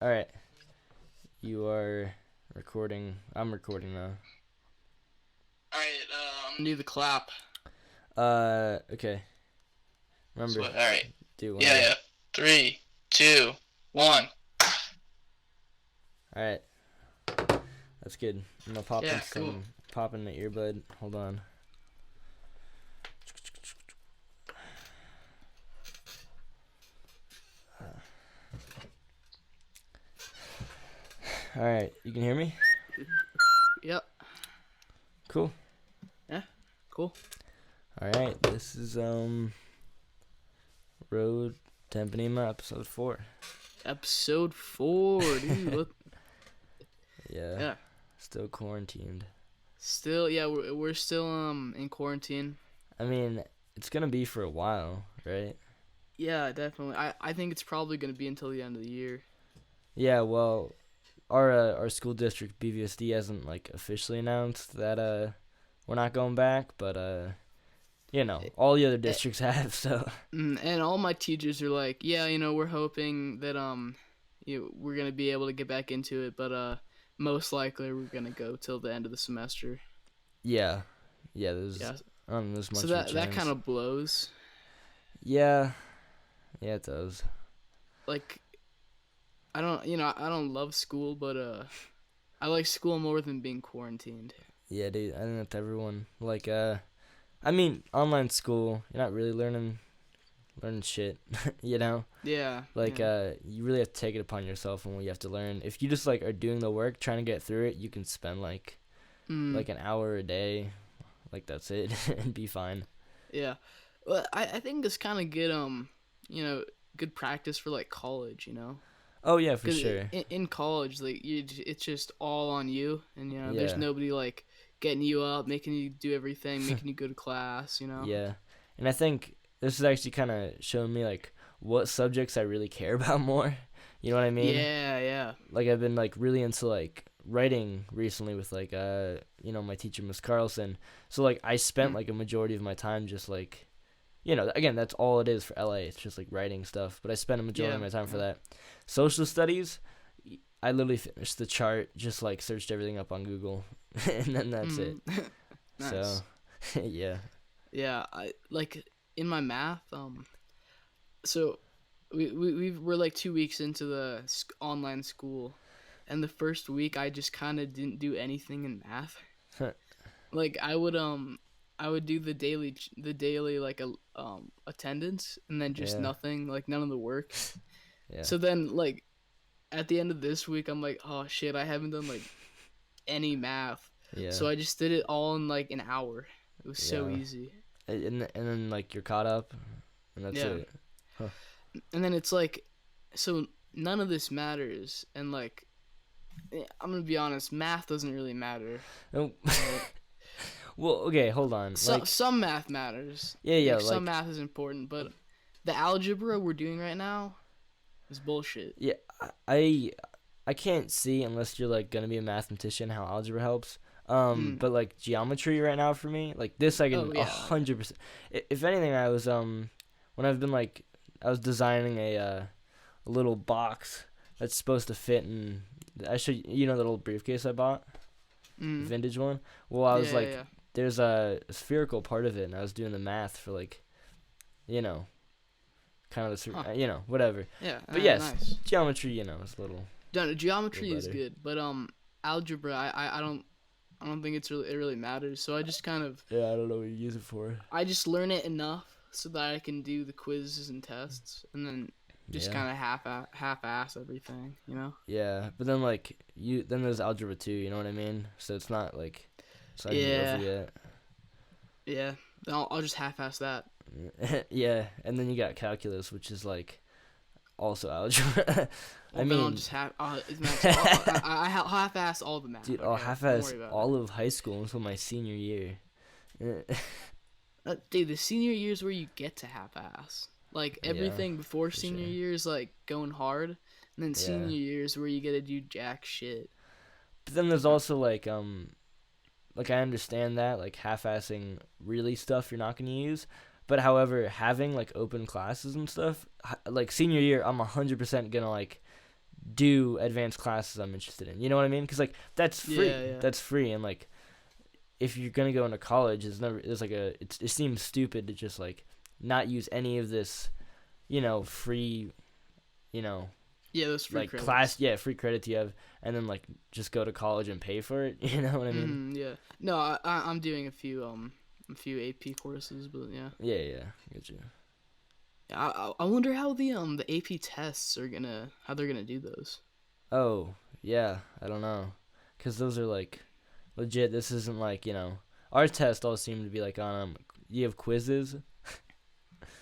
All right, you are recording. I'm recording now. Alright, do the clap. Okay. Remember, Alright. do it Yeah, whenever. yeah. Three, two, one. All right, that's good. I'm gonna Yeah, cool. pop in the earbud. Hold on. All right, you can hear me. Yep. Cool. Yeah, cool. All right, this is Road to Empanema episode 4. Episode 4, dude. Look. Yeah, Yeah. still quarantined. Still, yeah, we're still in quarantine. I mean, it's gonna be for a while, right? Yeah, definitely. I think it's probably gonna be until the end of the year. Yeah. Well, our school district BVSD hasn't like officially announced that we're not going back, but all the other Eh, districts have. So And all my teachers are like, yeah, we're hoping that we're gonna be able to get back into it, but most likely we're gonna go till the end of the semester. yeah, yeah. Yeah. There's So much of a that kind chance. of blows. Yeah, yeah, it does. Like I don't love school, but I like school more than being quarantined. Yeah, dude. I think that's everyone. Like I mean, online school, you're not really learning shit. you know. Yeah, Like yeah. you really have to take it upon yourself and what you have to learn. If you just like are doing the work, trying to get through it, you can spend Mm, like an hour a day, like that's it, and be fine. yeah. Well, I think it's kind of good you know, good practice for like college, Oh yeah, for because sure. in college it's just all on you, and there's Yeah, nobody like getting you up, making you do everything, making you go to class. yeah. And I think this is actually kind of showing me like what subjects I really care about more. You know what I mean? Yeah, yeah. Like I've been like really into like writing recently with like my teacher Miss Carlson. So like I spent Mm, like a majority of my time just like again, that's all it is for LA. It's just like writing stuff. But I spent a majority of yeah, my time for yeah. that. Social studies, I literally finished the chart, just like searched everything up on Google, and then that's it. Mm. So, Nice. yeah. Yeah, I like in my math. So we're like 2 weeks into the online school, and the first week I just kind of didn't do anything in math. Like I would do the daily like attendance, and then just yeah. nothing, like none of the work. Yeah. So then like at the end of this week I'm like, oh shit, I haven't done like any math. Yeah. So I just did it all in like an hour. It was so Yeah. easy. And then like you're caught up, and that's Yeah. it. Huh. And then it's like, so none of this matters, and like I'm gonna be honest, math doesn't really matter, Oh, right? well, okay, hold on. Like, Some math matters, yeah, yeah, like some like, math is important, but the algebra we're doing right now is bullshit. yeah, I, I can't see unless you're like gonna be a mathematician how algebra helps. Mm. But like geometry right now for me, like this, I can Oh a yeah, oh, yeah. hundred percent. If anything, I was when I've been like, I was designing a little box that's supposed to fit in. I should the little briefcase I bought, the Mm. vintage one. Well, I was Yeah, yeah, like, yeah. there's a spherical part of it, and I was doing the math for like, you know, kind of Huh. whatever. Yeah, But yes, nice. geometry, is No, a little geometry is better. good, but algebra, I don't think it really matters. So I just kind of Yeah, I don't know what you use it for. I just learn it enough so that I can do the quizzes and tests, and then just Yeah, kind of half-ass everything. yeah. But then like then there's algebra 2. You know what I mean? So it's not like it's not even over Yeah, yet. yeah. Then I'll just half-ass that. Yeah, and then you got calculus, which is like also algebra. I Well, then I'll mean, just have math. So I'll half-ass all the math. dude, I'll Okay, don't half-ass worry about it. all of high school until my senior year. Dude, the senior year is where you get to half-ass. Like Yeah, everything before for senior sure. year is like going hard, and then Yeah. senior year is where you get to do jack shit. But then there's also like I understand that like half-assing really stuff you're not gonna use, but however having like open classes and stuff like senior year I'm 100% gonna like do advanced classes I'm interested in. You know what I mean? Because like that's free. Yeah, yeah. That's free, and like if you're gonna go into college, it seems stupid to just like not use any of this, free, you know, Yeah, those free like credits. free credits you have, and then like just go to college and pay for it. You know what I mean? Yeah. No, I'm doing a few AP courses, but yeah. Yeah, get you. I wonder how the AP tests how they're gonna do those. Oh yeah, I don't know, cause those are like legit. This isn't like our tests all seem to be like on you have quizzes.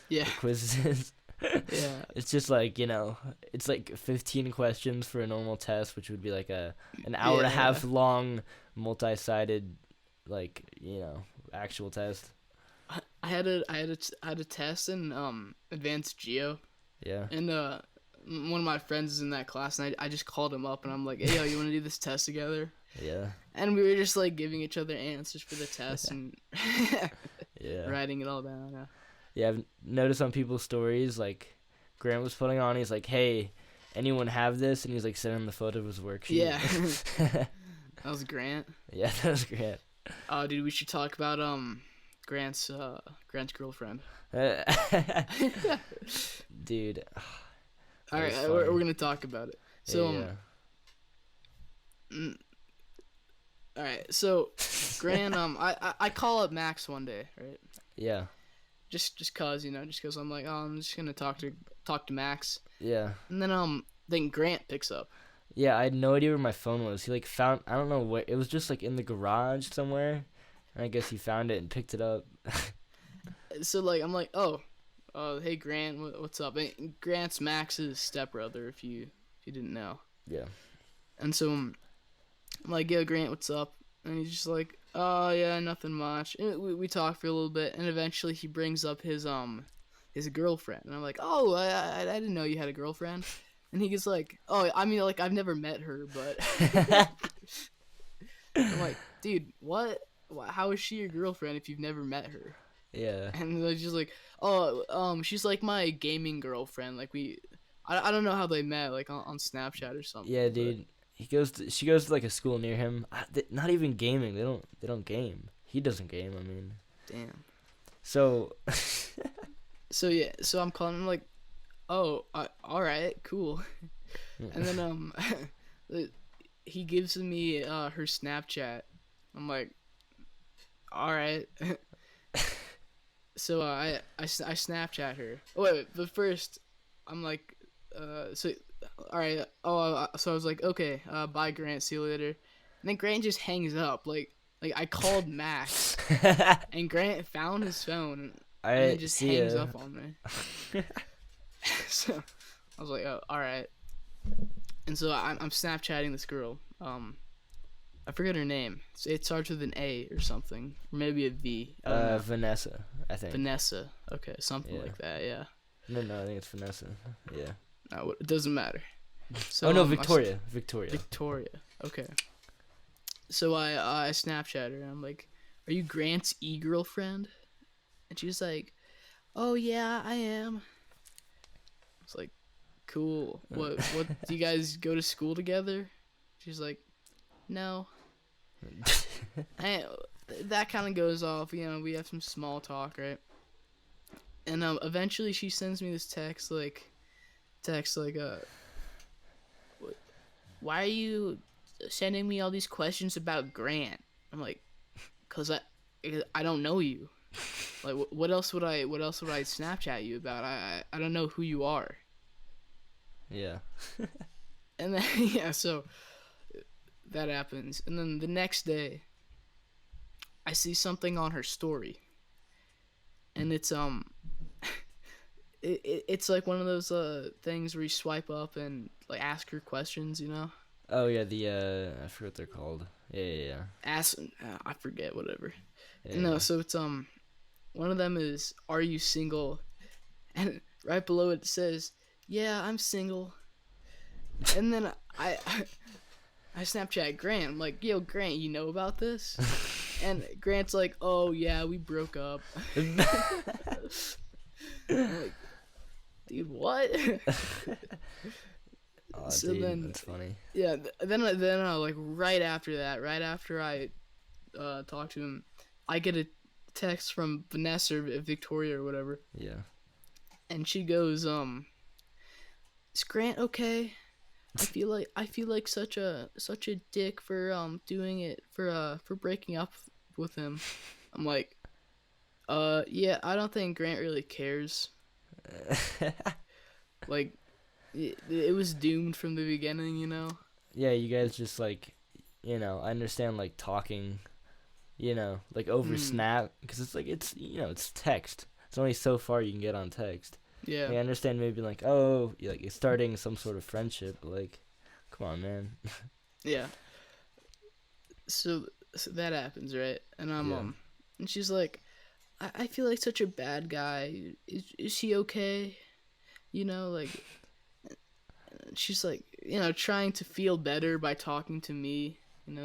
Yeah. Quizzes. Yeah. It's just like it's like 15 questions for a normal test, which would be like an hour and a half long, multi-sided, like actual test. I had a test in advanced geo, Yeah. and one of my friends is in that class, and I just called him up, and I'm like, hey, yo, you want to do this test together? Yeah. And we were just like giving each other answers for the test and Yeah. writing it all down. Yeah. Yeah, I've noticed on people's stories, like, Grant was putting on, he's like, hey, anyone have this? And he's, like, sending the photo of his worksheet. Yeah. That was Grant. Yeah, that was Grant. Oh, dude, we should talk about, Grant's girlfriend. Dude. All right, we're going to talk about it. So, yeah. All right, so, Grant, I call up Max one day, right? Yeah. Just cause I'm like, oh, I'm just gonna talk to Max. Yeah. And then Grant picks up. Yeah, I had no idea where my phone was. He like found, I don't know where, it was just like in the garage somewhere. And I guess he found it and picked it up. So like I'm like, oh, hey Grant, what's up? And Grant's Max's stepbrother, if you didn't know. Yeah. And so I'm like, yo Grant, what's up? And he's just like, oh yeah, nothing much. And we talk for a little bit, and eventually he brings up his girlfriend, and I'm like, oh, I didn't know you had a girlfriend. And he gets like, oh, I mean, like I've never met her, but I'm like, dude, what? How is she your girlfriend if you've never met her? Yeah. And they're just like, oh, she's like my gaming girlfriend. Like I don't know how they met, like on Snapchat or something. Yeah, dude. She goes to like a school near him. Not even gaming. They don't game. He doesn't game. I mean. Damn. So. So yeah. So I'm calling him like, oh, all right, cool. And then he gives me her Snapchat. I'm like, all right. So I Snapchat her. Oh, wait, but first I'm like, so. All right. So I was like, okay, bye, Grant. See you later. And then Grant just hangs up. Like I called Max, and Grant found his phone, and then just hangs up on me. So I was like, oh, all right. And so I'm Snapchatting this girl. I forget her name. It starts with an A or something, or maybe a V. Vanessa, I think. Vanessa. Okay, something like that. Yeah. No, I think it's Vanessa. Yeah. No, it doesn't matter. So, oh no, Victoria. Victoria. Okay. So I Snapchat her and I'm like, "Are you Grant's girlfriend?" And she's like, "Oh yeah, I am." It's like, "Cool. What do you guys go to school together?" She's like, "No." And that kind of goes off. We have some small talk, right? And eventually she sends me this text like, why are you sending me all these questions about Grant? I'm like, cause I don't know you. Like, what else would I Snapchat you about? I don't know who you are. Yeah. And then yeah, so that happens, and then the next day, I see something on her story, and it's it's like one of those things where you swipe up and like ask her questions, Oh yeah, I forget what they're called. Yeah. Ask, I forget, whatever. Yeah. No, so it's one of them is, are you single? And right below it says, yeah, I'm single. And then I Snapchat Grant. I'm like, yo, Grant, you know about this? And Grant's like, oh yeah, we broke up. I'm like, dude, what? Oh, So dude, then, that's funny. yeah, like right after that, right after I talked to him, I get a text from Vanessa or Victoria or whatever, Yeah. and she goes, "Is Grant okay? I feel like such a dick for doing it for breaking up with him." I'm like, yeah, I don't think Grant really cares. Like, it was doomed from the beginning, you know. Yeah, you guys just like, I understand like talking, like over Mm, Snap, because it's like it's text. It's only so far you can get on text. yeah, Like, I understand maybe like, oh, like you're starting some sort of friendship, but like, come on, man. yeah. So that happens, right? And Yeah. and she's like, I feel like such a bad guy. Is he okay? Like, she's like, trying to feel better by talking to me,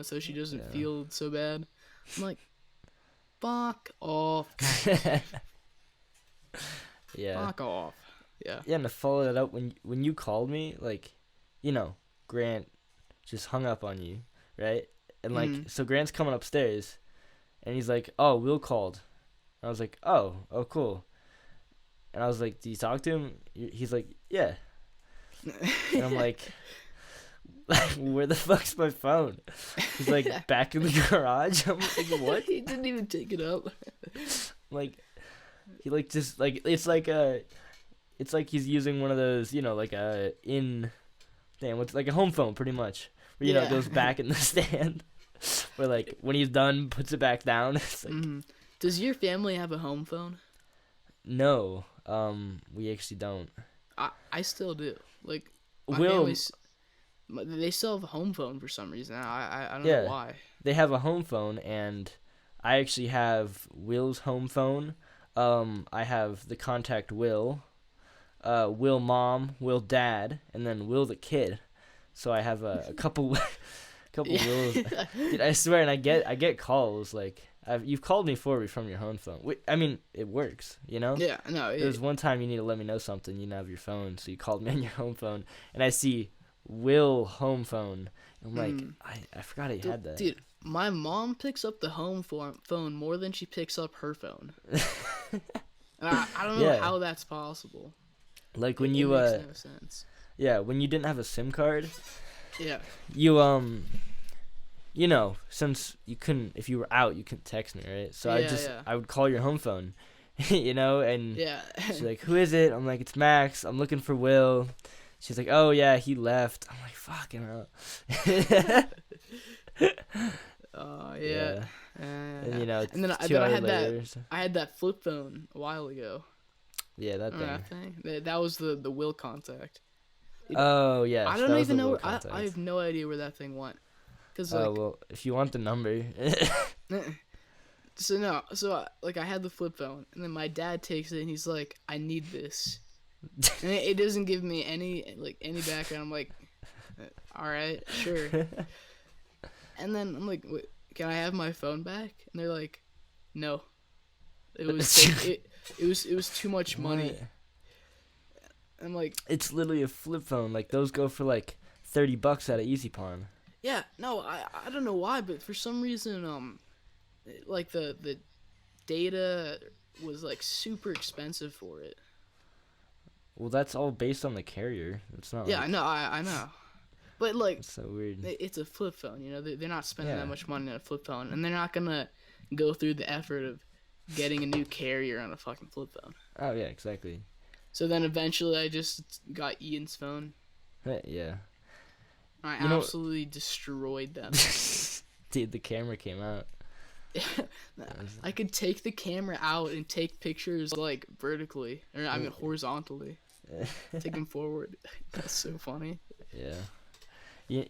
so she doesn't Yeah. feel so bad. I'm like, fuck off, Yeah. fuck off. Yeah. Yeah, and to follow that up, when you called me, like, Grant just hung up on you, right? And like, Mm. so Grant's coming upstairs, and he's like, "Oh, Will called." And I was like, "Oh, cool." And I was like, "Do you talk to him?" He's like, "Yeah." And I'm like, "Where the fuck's my phone?" He's like, "Back in the garage." I'm like, "What?" He didn't even take it up. Like, he like just like it's like he's using one of those, like what's like a home phone, pretty much, where it Yeah. goes back in the stand, where like when he's done, puts it back down. It's like, Hmm. Does your family have a home phone? no, we actually don't. I still do. Like, my Will, family's, they still have a home phone for some reason. I don't Yeah. know why. they have a home phone, and I actually have Will's home phone. I have the contact Will, Will mom, Will dad, and then Will the kid. So I have a couple couple Wills. Dude, I swear, and I get calls like you've called me from your home phone. I mean, it works, Yeah, no. There was one time you need to let me know something, you didn't have your phone, so you called me on your home phone, and I see Will home phone. I'm like, I forgot he had that. Dude, my mom picks up the phone more than she picks up her phone. And I don't know Yeah. how that's possible. Like when It you makes no sense. when you didn't have a SIM card, Yeah. you since you couldn't, if you were out, you couldn't text me, right? So Yeah. I would call your home phone, and Yeah. she's like, "Who is it?" I'm like, "It's Max. I'm looking for Will." She's like, "Oh yeah, he left." I'm like, "Fucking hell." Yeah. And And then, it's I 2 then I hours had later, so- I had that flip phone a while ago. Yeah, that Remember thing. that thing? That was the Will contact. Oh yeah. I don't even know. I have no idea where that thing went. Cause Oh well, if you want the number. like I had the flip phone, and then my dad takes it and he's like, "I need this," and it doesn't give me any background. I'm like, "All right, sure." And then I'm like, "Wait, can I have my phone back?" And they're like, "No, it was too much money." What? I'm like, It's literally a flip phone. Like those go for like $30 at Easy Pawn. yeah, no, I don't know why, but for some reason, like the data was like super expensive for it. Well, that's all based on the carrier. It's not. Yeah, like, I know, I know, but like It's so weird. it's a flip phone, they're not spending Yeah. that much money on a flip phone, and they're not gonna go through the effort of getting a new carrier on a fucking flip phone. Oh yeah, exactly. So then eventually I just got Ian's phone. Yeah. I You know- absolutely destroyed them. Dude, the camera came out. I could take the camera out and take pictures like vertically, or I mean horizontally. Take them forward. That's so funny. Yeah.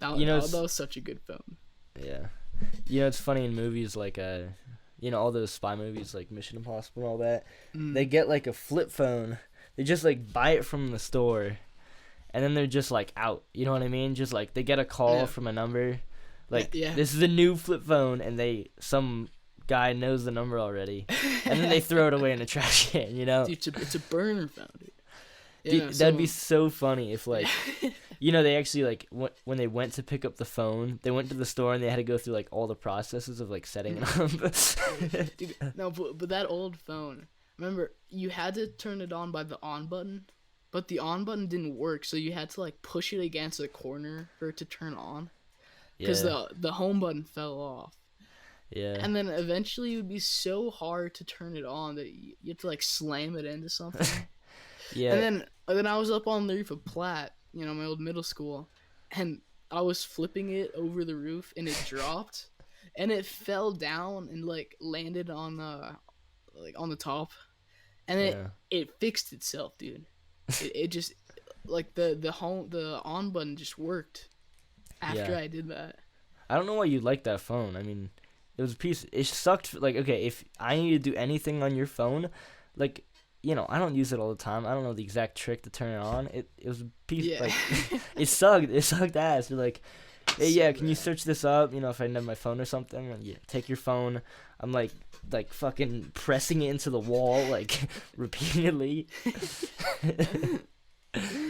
That was such a good phone. Yeah. It's funny in movies like all those spy movies like Mission Impossible and all that. They get like a flip phone. They just like buy it from the store, and then they're just like out. You know what I mean? Just like they get a call from a number, like Yeah. this is a new flip phone, and some guy knows the number already, and then they throw it away in a trash can. Dude, it's a burner phone, dude. Dude, that'd be so funny if like You know, they actually like when they went to pick up the phone, they went to the store and they had to go through like all the processes of like setting it up. Dude, no, but that old phone. Remember, you had to turn it on by the on button, but the on button didn't work, so you had to like push it against a corner for it to turn on. Because Yeah, the home button fell off. yeah, And then eventually it would be so hard to turn it on that you have to like slam it into something. yeah. And then I was up on the roof of Platt, my old middle school, and I was flipping it over the roof and it dropped and it fell down and like landed on the top. And Yeah. it fixed itself, dude. It just like the on button just worked after Yeah. I did that. I don't know why you like that phone. I mean, it was a piece. It sucked. Like, okay, if I need to do anything on your phone, like, I don't use it all the time. I don't know the exact trick to turn it on. It was a piece. Yeah. Like, it sucked. It sucked ass. You're like, hey, yeah, So can you bad. search this up? If I didn't have my phone or something. And yeah, take your phone. I'm like fucking pressing it into the wall like repeatedly.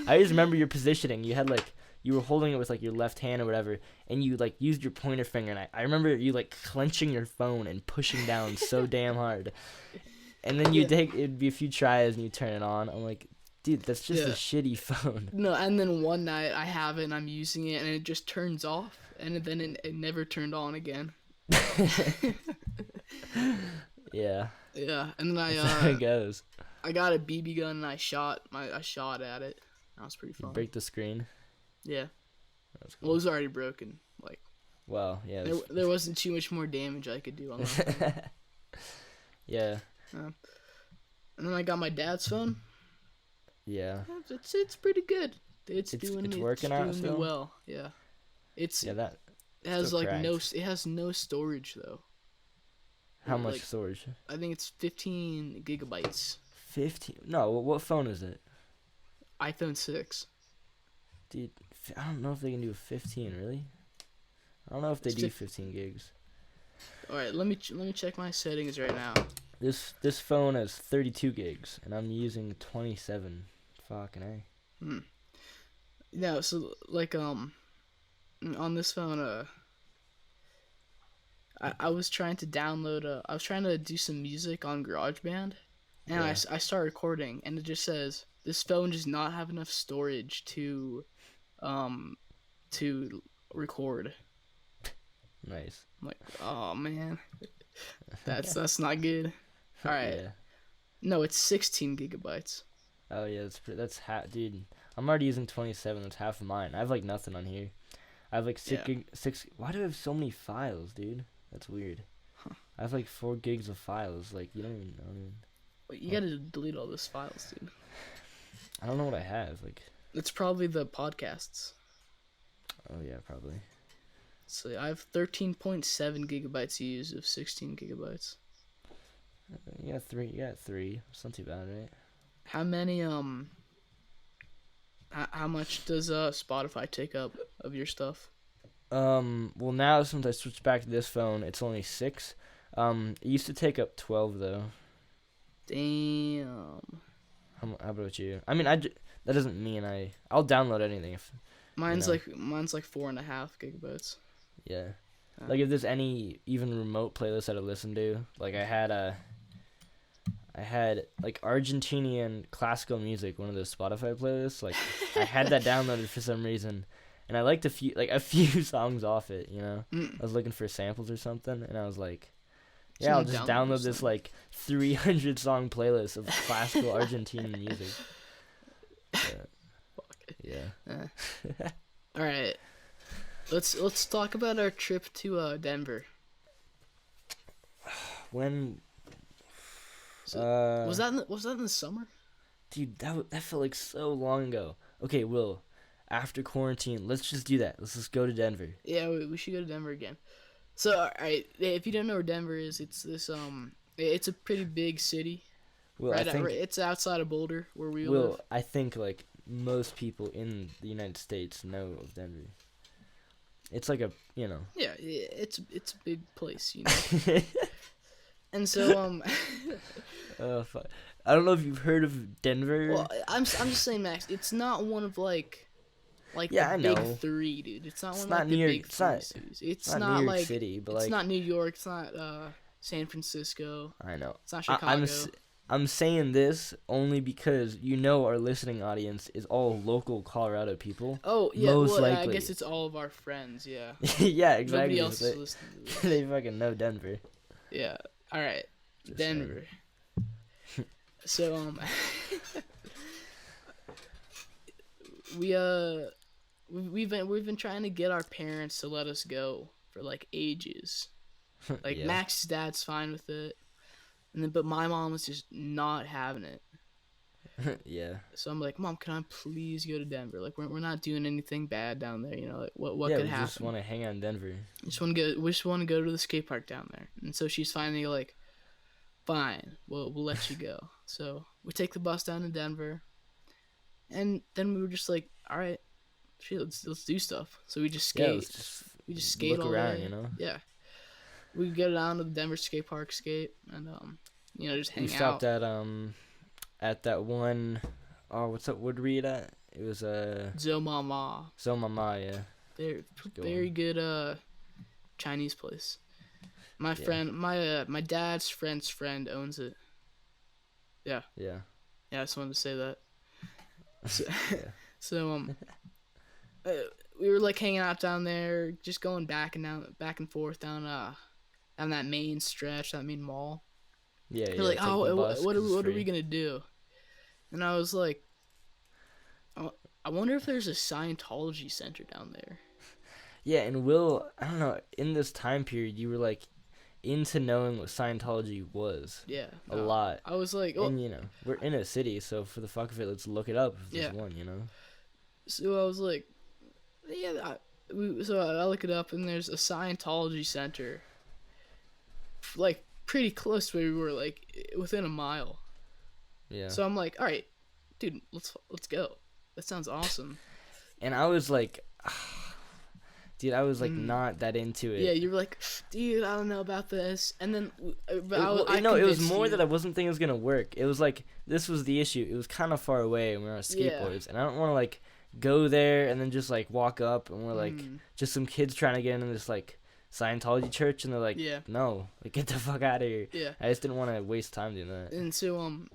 I just remember your positioning. You had like you were holding it with like your left hand or whatever, and you like used your pointer finger. And I remember you like clenching your phone and pushing down so damn hard. And then Yeah. it'd be a few tries and you turn it on. I'm like, dude, that's just a Yeah. shitty phone. No, and then one night I have it and I'm using it and it just turns off and then it never turned on again. Yeah, Yeah, and then that's how it goes. I got a BB gun and I shot at it. That was pretty You fun. break the screen. Yeah. That's Well, it was already broken. Like Well, yeah. there wasn't too much more damage I could do on that. Yeah, And then I got my dad's phone. yeah, It's pretty good. It's working out doing me still? well. Yeah. It's yeah. That it has still like cracked. it has no storage though. How much Like, storage? I think it's 15 gigabytes. 15? No, what phone is it, iPhone 6. dude? I don't know if they can do a 15. Really? I don't know if they It's do fif- 15 gigs. All right, let me check my settings right now. This phone has 32 gigs, and I'm using 27. Fucking A. Yeah, so like on this phone I was trying to download I was trying to do some music on GarageBand and Yeah. I start recording and it just says this phone does not have enough storage to record. Nice. I'm like, oh man, that's not good. All right, Yeah. no, it's 16 gigabytes. Oh yeah, that's half, dude. I'm already using 27. That's half of mine. I have like nothing on here. I have like Yeah. six. Why do I have so many files, dude? That's weird. I have like 4 gigs of files. Like you don't even know. Wait, you gotta delete all those files, dude. I don't know what I have. Like, It's probably the podcasts. oh yeah, probably. So I have 13.7 gigabytes used of 16 gigabytes. You got 3. You got 3. It's not too bad, right? How many how much does Spotify take up of your stuff? Well now since I switched back to this phone, it's only 6. It used to take up 12 though. Damn. How about you? I mean, that doesn't mean I'll download anything if Mine's know. like 4.5 gigabytes. yeah. Uh, Like if there's any even remote playlist that I listen to, like I had like Argentinian classical music, one of those Spotify playlists. Like I had that downloaded for some reason, and I liked a few songs off it. mm. I was looking for samples or something, and I was like, yeah, Someone I'll just download download this something. like 300 song playlist of classical Argentinian music. Yeah. All right. Let's talk about our trip to Denver. When Was that in the summer? dude, that felt like so long ago. Okay, Will, after quarantine, let's just do that. Let's just go to Denver. Yeah, we should go to Denver again. So, all right, if you don't know where Denver is, it's this it's a pretty big city. Will, I think It's outside of Boulder where we Will, live. I think like most people in the United States know of Denver. It's like a, Yeah, it's a big place, you know. And so fuck. I don't know if you've heard of Denver. well, I'm just saying, Max, it's not one of like like Yeah, the I big know. three, dude. It's not It's one not of like New the York. big It's three not. cities. It's It's not not New York like City, but it's like not New York. It's not San Francisco. I know. It's not I, I'm Chicago. s- I'm saying this only because our listening audience is all local Colorado people. Oh yeah, Most well I likely. guess it's all of our friends. Yeah, Yeah, nobody exactly. else is listening to this. They fucking know Denver. Yeah. All right, Just Denver. So we we've been trying to get our parents to let us go for like ages. saying. Like Yeah. Max's dad's fine with it, and then but my mom was just not having it. Yeah. So I'm like, Mom, can I please go to Denver? Like we're not doing anything bad down there, you know. Like what Yeah, could we happen? just want to hang out in Denver. We just want to go to the skate park down there. And so she's finally like, fine, we'll let you go. So we take the bus down to Denver, and then we were just like, all right, shit, let's do stuff. So we just skate. Yeah, let's just We just skate look all around, day. you know. Yeah, we go down to the Denver skate park, skate, and just hang We stopped out. at that one. Oh, what's up? Where'd we eat at? It was Zomama, Zomama, yeah. they're Go very on. good Chinese place. My Yeah. friend, my dad's friend's friend owns it. Yeah. Yeah, I just wanted to say that. So, Yeah. so we were like hanging out down there, just going back and forth down that main stretch, that main mall. Yeah, We're yeah. like, take the oh, bus 'cause what it's are we free. gonna do? And I was like, I wonder if there's a Scientology center down there. Yeah, and Will, I don't know, in this time period, you were like into knowing what Scientology was Yeah, a no, lot. I was like, oh, And, we're in a city, so for the fuck of it, let's look it up if there's Yeah. one. so I was like, yeah. So I look it up, and there's a Scientology center, like pretty close to where we were, like within a mile. Yeah. So I'm like, all right, dude, let's go. That sounds awesome. And I was like, dude, I was like Mm. not that into it. Yeah, you were like, dude, I don't know about this, and then but It was more you. that I wasn't thinking it was gonna work. It was like this was the issue. It was kind of far away, and we were on Yeah. skateboards, and I don't want to like go there and then just like walk up, and we're like Mm. just some kids trying to get into this like Scientology church, and they're like, Yeah. no, like get the fuck out of here. Yeah. I just didn't want to waste time doing that. And so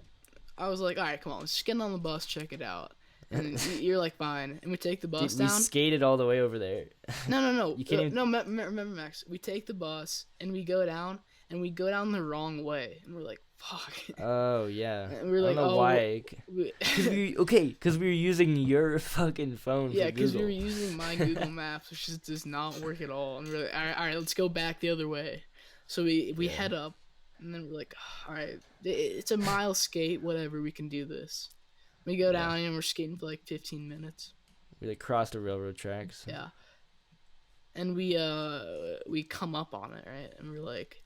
I was like, all right, come on, let's just get on the bus, check it out. And you're like, fine. And we take the bus Dude, we down. skated all the way over there. No. You can't even- No, remember, Max. We take the bus and we go down, and we go down the wrong way. And we're like, fuck. Oh yeah. And we're I like, don't know oh, why. we- Because we were using your fucking phone. yeah, for because we Google. were using my Google Maps, which just does not work at all. And we're like, all right, let's go back the other way. So we Yeah. head up, and then we're like, all right, it's a mile skate, whatever, we can do this. We go down and we're skating for like 15 minutes. We like crossed the railroad tracks. Yeah. And we come up on it, right? And we're like,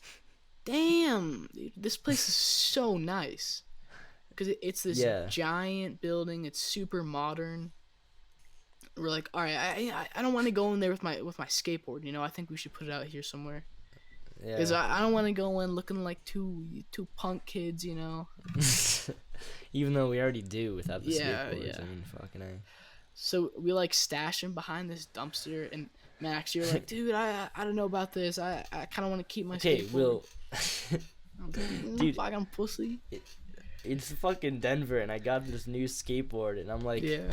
damn, dude, this place is so nice. Because it's this Yeah. giant building. It's super modern. We're like, all right, I don't want to go in there with my skateboard. I think we should put it out here somewhere. Yeah. Because I don't want to go in looking like two punk kids. Even though we already do without the Yeah, skateboards. yeah. I mean, fucking A. So we like stash him behind this dumpster, and Max, you're like, dude, I don't know about this. I kind of want to keep my Okay, skateboard. Will. Dude, Dude. fucking pussy. It's fucking Denver, and I got this new skateboard, and I'm like, Yeah.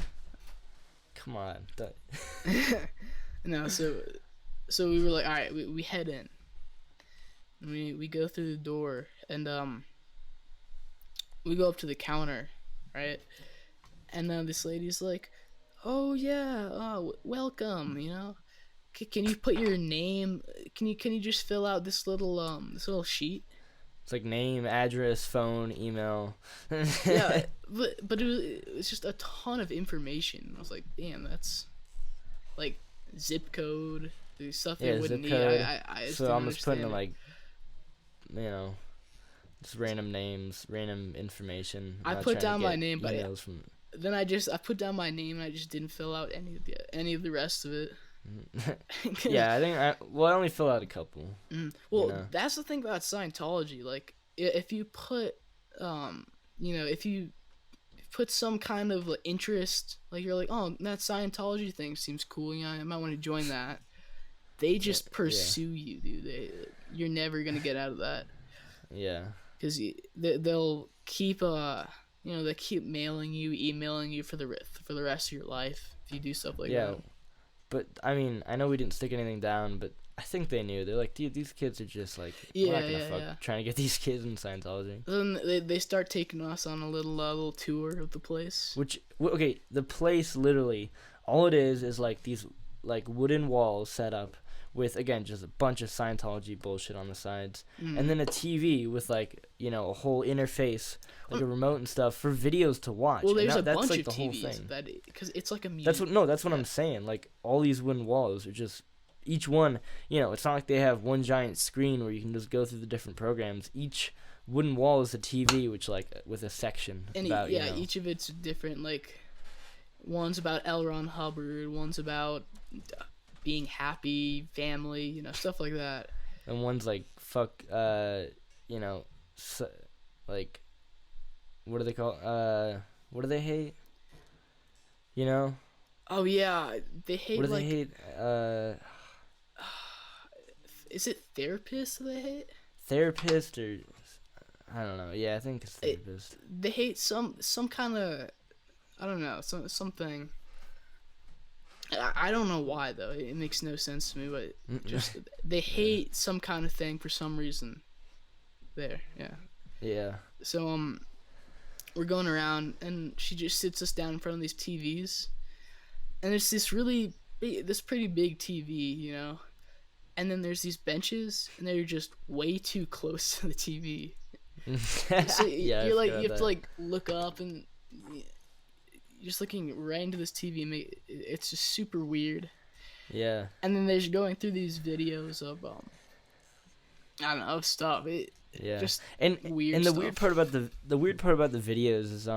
come on. No, so we were like, all right, we head in. And we go through the door, and we go up to the counter, right? And this lady's like, oh yeah, welcome, Can you put your name? Can you just fill out this little sheet? It's like name, address, phone, email. Yeah, but it was just a ton of information. I was like, damn, that's like zip code, the stuff they Yeah, wouldn't zip need. code. I just So didn't I'm just putting in understand like, just random names, random information. I I'm not put trying to down my get name, but emails from. it. Then I put down my name, and I just didn't fill out any of the rest of it. Yeah, I only fill out a couple. Well, you know. that's the thing about Scientology. Like, if you put, if you put some kind of like, interest, like you're like, oh, that Scientology thing seems cool, you know, I might want to join that. They just pursue you, dude. You're never gonna get out of that. Yeah. Because they'll keep they keep mailing you, emailing you for the rest of your life if you do stuff like that. But I mean, I know we didn't stick anything down, but I think they knew. They're like, dude, these kids are just like, we're not gonna fuck trying to get these kids in Scientology. Then they start taking us on a little tour of the place. Okay, the place literally, all it is like these like wooden walls set up with, again, just a bunch of Scientology bullshit on the sides, and then a TV with like, you know, a whole interface, like a remote and stuff for videos to watch. Well, there's that's bunch like of the whole TVs thing. Because it's like a museum. That's what I'm saying. Like all these wooden walls are just, each one, you know, it's not like they have one giant screen where you can just go through the different programs. Each wooden wall is a TV, which like with a section and about, you know. Each of it's different. Like one's about L. Ron Hubbard, one's about being happy, family, you know, stuff like that. And one's like you know, like, what do they call? What do they hate? You know? Oh yeah, they hate. What do they hate? Is it therapist they hate? Therapist or I don't know. Yeah, I think it's therapist. They hate some kind of, I don't know, something. I don't know why though. It makes no sense to me, but just they hate some kind of thing for some reason. There, yeah. Yeah. So we're going around and she just sits us down in front of these TVs, and there's this pretty big TV, you know, and then there's these benches and they're just way too close to the TV. So you have to like look up and. You're just looking right into this TV and it's just super weird. Yeah. And then they're just going through these videos of I don't know, stuff. Just weird. And the weird part about the videos is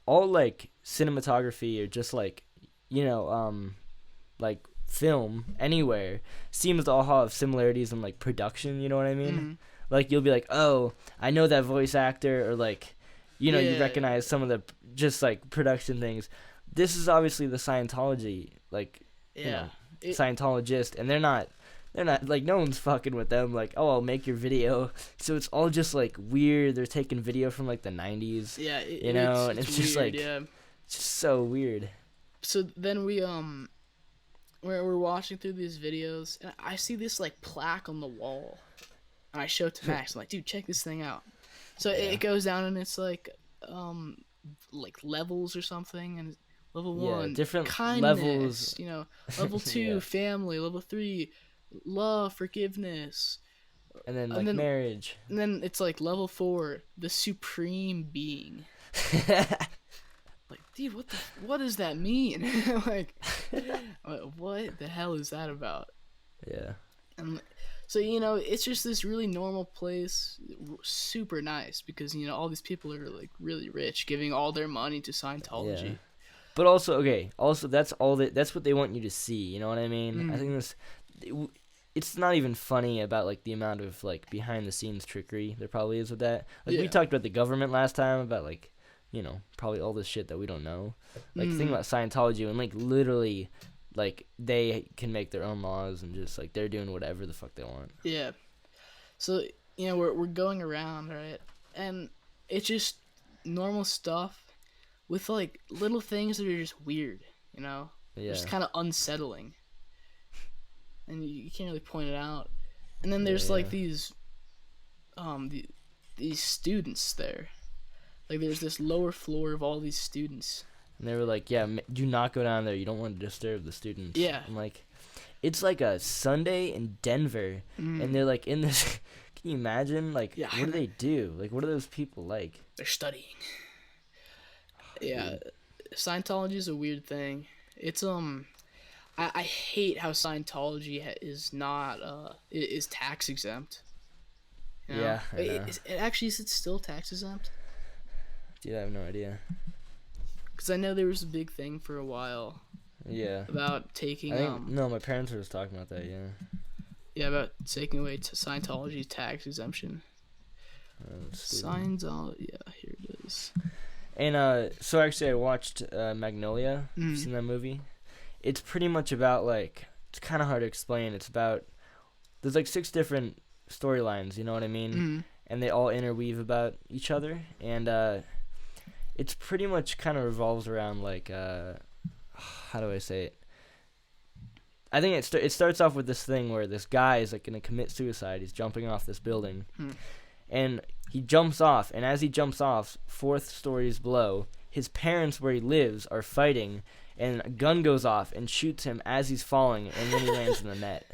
all like cinematography or just like, you know, like film anywhere seems to all have similarities in like production, you know what I mean? Mm-hmm. Like you'll be like, "Oh, I know that voice actor," or like, you know, you recognize some of the just like production things. This is obviously the Scientology, like, you know, Scientologist, and they're not like, no one's fucking with them. Like, oh, I'll make your video. So it's all just like weird. They're taking video from like the 90s. Yeah, you know, and it's just weird, like, it's just so weird. So then we're watching through these videos, and I see this like plaque on the wall, and I show it to Max. I'm like, dude, check this thing out. So it goes down and it's like levels or something, and level 1 different kindness, levels, you know, level 2 family, level 3 love, forgiveness, and then marriage, and then it's like level 4 the supreme being. Like, dude, what does that mean? like what the hell is that about? Yeah. And so, you know, it's just this really normal place, super nice, because, you know, all these people are, like, really rich, giving all their money to Scientology. Yeah. But also, that's what they want you to see, you know what I mean? I think it's not even funny about, like, the amount of, like, behind-the-scenes trickery there probably is with that. Like, we talked about the government last time, about, like, you know, probably all this shit that we don't know. Like, think about Scientology, and, like, literally... like, they can make their own laws and just, like, they're doing whatever the fuck they want. Yeah. So, you know, we're going around, right? And it's just normal stuff with, like, little things that are just weird, you know? Yeah. Just kind of unsettling. And you can't really point it out. And then there's, like, these students there. Like, there's this lower floor of all these students. And they were like, yeah, do not go down there. You don't want to disturb the students. Yeah. I'm like, it's like a Sunday in Denver. And they're like in this. Can you imagine? Like, what do they do? Like, what are those people like? They're studying. Yeah. Scientology is a weird thing. It's, I hate how Scientology is not, is tax exempt. You know? Yeah. It actually, is it still tax exempt? Dude, I have no idea. Because I know there was a big thing for a while. Yeah. About taking, no, my parents were just talking about that, yeah. Yeah, about taking away Scientology tax exemption. Scientology, yeah, here it is. And so actually, I watched Magnolia. You've seen that movie? It's pretty much about like it's kind of hard to explain. It's about there's like 6 different storylines. You know what I mean? Mm-hmm. And they all interweave about each other, and it's pretty much kind of revolves around like how do I say it? I think it starts off with this thing where this guy is like gonna commit suicide. He's jumping off this building, and he jumps off. And as he jumps off, 4th stories below, his parents where he lives are fighting, and a gun goes off and shoots him as he's falling, and then he lands in the net.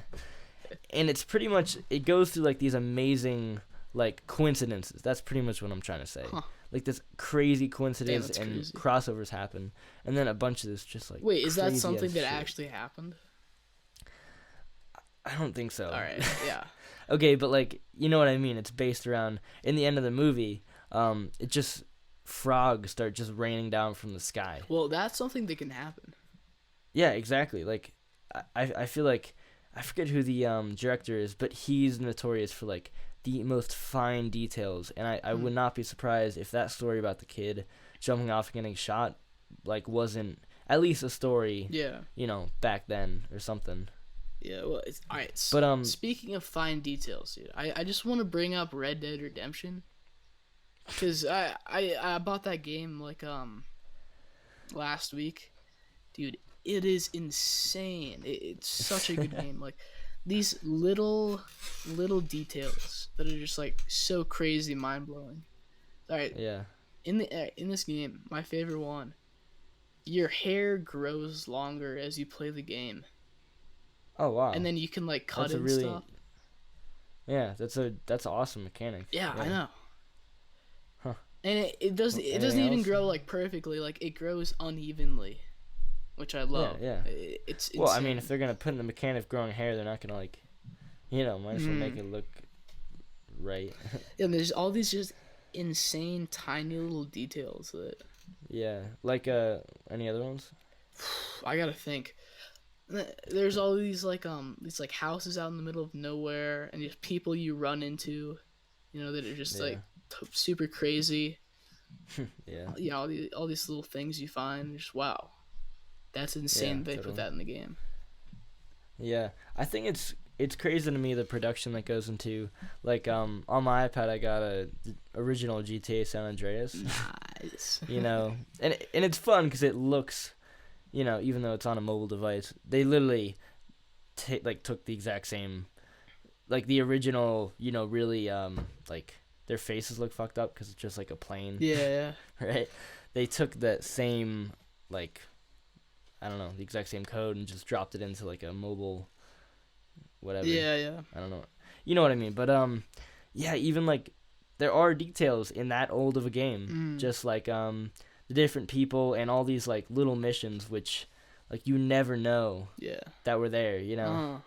And it's pretty much it goes through like these amazing like coincidences. That's pretty much what I'm trying to say. Huh. Like this crazy coincidence that's and crazy. crossovers happen, and then a bunch of this just like Wait, is that crazy something ass that shit. actually happened? I don't think so. All right, yeah. Okay, but like you know what I mean. It's based around in the end of the movie. It just frogs start just raining down from the sky. Well, that's something that can happen. Yeah, exactly. Like I feel like I forget who the director is, but he's notorious for like the most fine details, and I would not be surprised if that story about the kid jumping off and getting shot like wasn't at least a story, Yeah. you know, back then or something. Yeah, well, it's all right. But speaking of fine details, dude, I just want to bring up Red Dead Redemption, because I bought that game like last week, dude. It is insane. It's such a good game. Like these little details that are just like so crazy, mind blowing. All right, yeah. in this game, my favorite one, your hair grows longer as you play the game. Oh wow. And then you can like cut That's a and really- stuff. Yeah, that's an awesome mechanic. Yeah, I know. Huh. And it doesn't Anything even else? grow like perfectly. Like it grows unevenly, which I love. Yeah. It's Well, I insane. mean, if they're gonna put in the mechanic of growing hair, they're not gonna like, you know, might as well make it look right. and there's all these just insane tiny little details that Yeah, like any other ones? I gotta think. There's all these like houses out in the middle of nowhere, and just people you run into, you know, that are just Yeah. like super crazy. Yeah. Yeah, all these little things you find, just wow, that's insane. Yeah, They put totally. that in the game. Yeah, I think it's crazy to me the production that goes into like on my iPad I got the original GTA San Andreas, Nice. you know, and it's fun because it looks, you know, even though it's on a mobile device, they literally took the exact same, like the original, you know, really like their faces look fucked up because it's just like a plane, Yeah. right? They took that same like I don't know, the exact same code and just dropped it into like a mobile whatever. Yeah. I don't know. You know what I mean? But yeah, even like there are details in that old of a game. Just like the different people and all these like little missions which like you never know Yeah. that were there, you know. Uh-huh.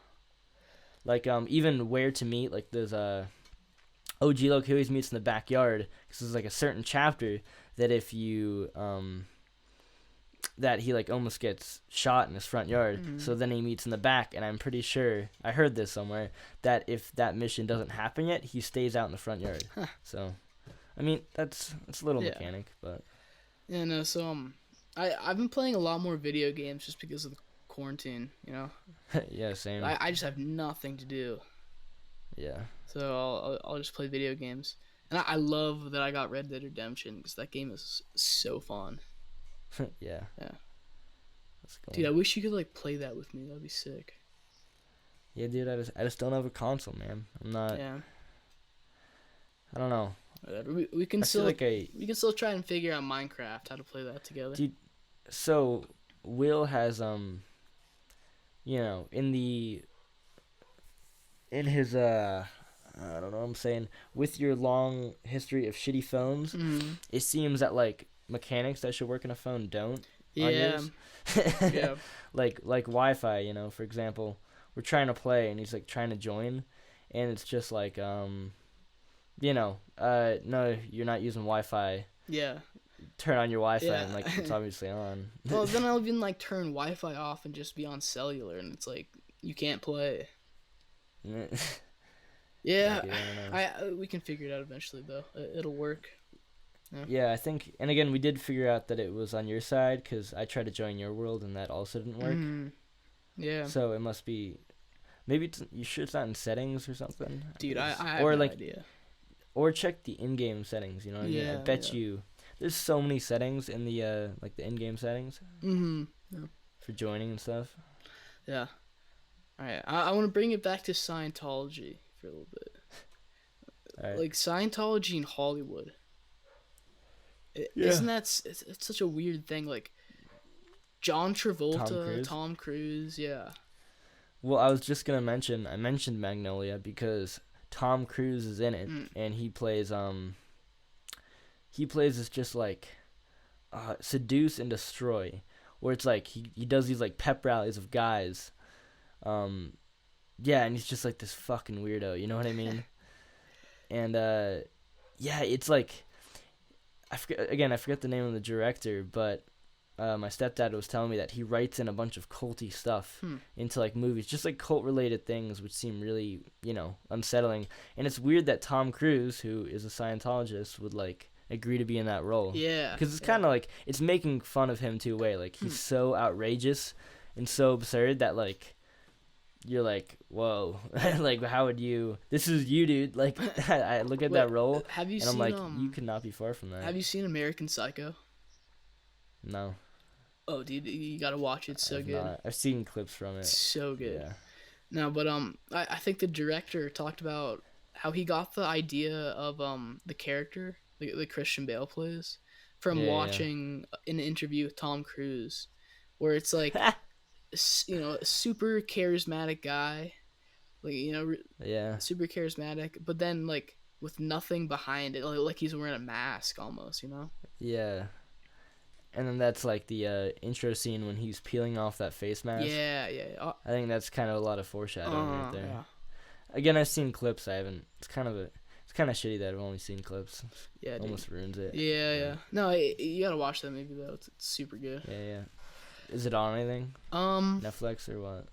Like even where to meet, like there's OG Loc he always meets in the backyard because there's like a certain chapter that if you that he like almost gets shot in his front yard, so then he meets in the back, and I'm pretty sure I heard this somewhere that if that mission doesn't happen yet, he stays out in the front yard. So I mean that's a little Yeah. mechanic, but Yeah, no, so I've been playing a lot more video games just because of the quarantine, you know. yeah, same. I just have nothing to do, Yeah. so I'll just play video games. And I love that I got Red Dead Redemption because that game is so fun. Yeah. Yeah. That's cool. Dude, I wish you could like play that with me. That'd be sick. Yeah, dude, I just don't have a console, man. I'm not. Yeah. I don't know. Whatever. We can I still feel like we can still try and figure out Minecraft, how to play that together. Dude, so Will has you know, in his I don't know what I'm saying, with your long history of shitty phones, it seems that like mechanics that should work in a phone don't. on Yeah. yours. Yeah. like Wi-Fi, you know, for example, we're trying to play and he's like trying to join, and it's just like you know, no, you're not using Wi-Fi. Yeah. Turn on your Wi-Fi Yeah. and like it's obviously on. Well, then I'll even like turn Wi-Fi off and just be on cellular, and it's like you can't play. Yeah, Maybe, I don't know. we can figure it out eventually though. It'll work. Yeah, I think, and again, we did figure out that it was on your side because I tried to join your world and that also didn't work. Yeah. So it must be, maybe you sure it's not in settings or something? Dude, I have or no like, idea. or check the in-game settings. You know what I mean? I bet you there's so many settings in the like the in-game settings for joining and stuff. Yeah. All right, I want to bring it back to Scientology for a little bit. All right. Like Scientology in Hollywood. Yeah. Isn't that it's such a weird thing? Like John Travolta, Tom Cruise, yeah. Well, I was just gonna mention. I mentioned Magnolia because Tom Cruise is in it, and he plays this just like seduce and destroy, where it's like he does these like pep rallies of guys, yeah, and he's just like this fucking weirdo. You know what I mean? And yeah, it's like I forget the name of the director, but my stepdad was telling me that he writes in a bunch of culty stuff into like movies, just like cult related things, which seem really, unsettling. And it's weird that Tom Cruise, who is a Scientologist, would like agree to be in that role. Yeah, because it's kind of like it's making fun of him too. Like he's so outrageous and so absurd that like you're like, whoa, like how would you? This is you, dude. Like I look at that role, have you and seen, I'm like, you could not be far from that. Have you seen American Psycho? No. Oh, dude, you gotta watch it. It's so good. I've seen clips from it. It's so good. Yeah. No, but I think the director talked about how he got the idea of the character the Christian Bale plays from watching an interview with Tom Cruise, where it's like a super charismatic guy, like super charismatic, but then like with nothing behind it, like he's wearing a mask almost, Yeah. And then that's like the intro scene when he's peeling off that face mask. Yeah. I think that's kind of a lot of foreshadowing right there. Yeah. Again, I've seen clips. I haven't. It's kind of shitty that I've only seen clips. Yeah, almost ruins it. Yeah. No, you gotta watch that movie though. It's super good. Yeah. Is it on anything? Netflix or what?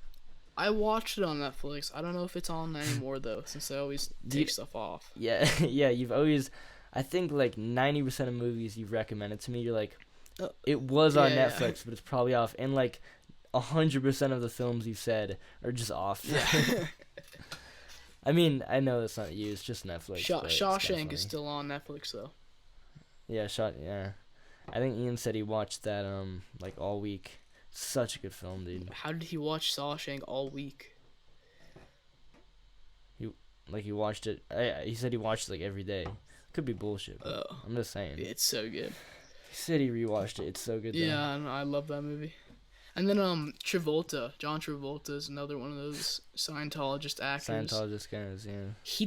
I watched it on Netflix. I don't know if it's on anymore though, since I always take stuff off. Yeah, yeah. You've always, I think like 90% of movies you've recommended to me, you're like, it was on Netflix, but it's probably off. And like 100% of the films you've said are just off. Yeah. I mean, I know that's not you. It's just Netflix. Shawshank is still on Netflix though. Yeah, Yeah. I think Ian said he watched that like all week. Such a good film, dude. How did he watch Shawshank all week? He watched it. He said he watched it like every day. Could be bullshit. I'm just saying. It's so good. He said he rewatched it. It's so good. Yeah, I love that movie. And then John Travolta is another one of those Scientologist actors. Scientologist guys, yeah. He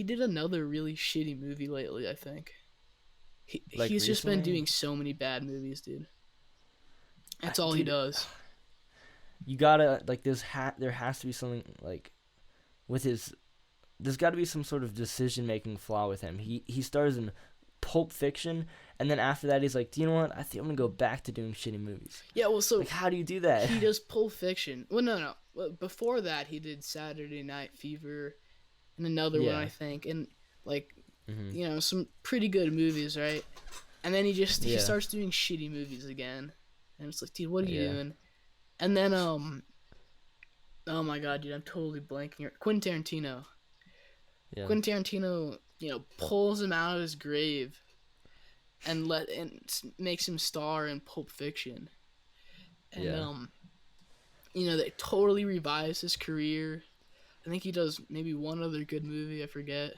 did another really shitty movie lately, I think. He's just been doing so many bad movies, dude. That's all he does. You gotta like there has to be something like with his. There's got to be some sort of decision making flaw with him. He stars in Pulp Fiction, and then after that he's like, do you know what? I think I'm gonna go back to doing shitty movies. Yeah, well, so like, how do you do that? He does Pulp Fiction. Well, no. Well, before that, he did Saturday Night Fever, and another one, I think, and like, some pretty good movies, right? And then he starts doing shitty movies again, and it's like, dude, what are you doing? And then oh my god, dude, I'm totally blanking. Quentin Tarantino. Yeah. Quentin Tarantino, pulls him out of his grave and makes him star in Pulp Fiction. And that totally revives his career. I think he does maybe one other good movie, I forget.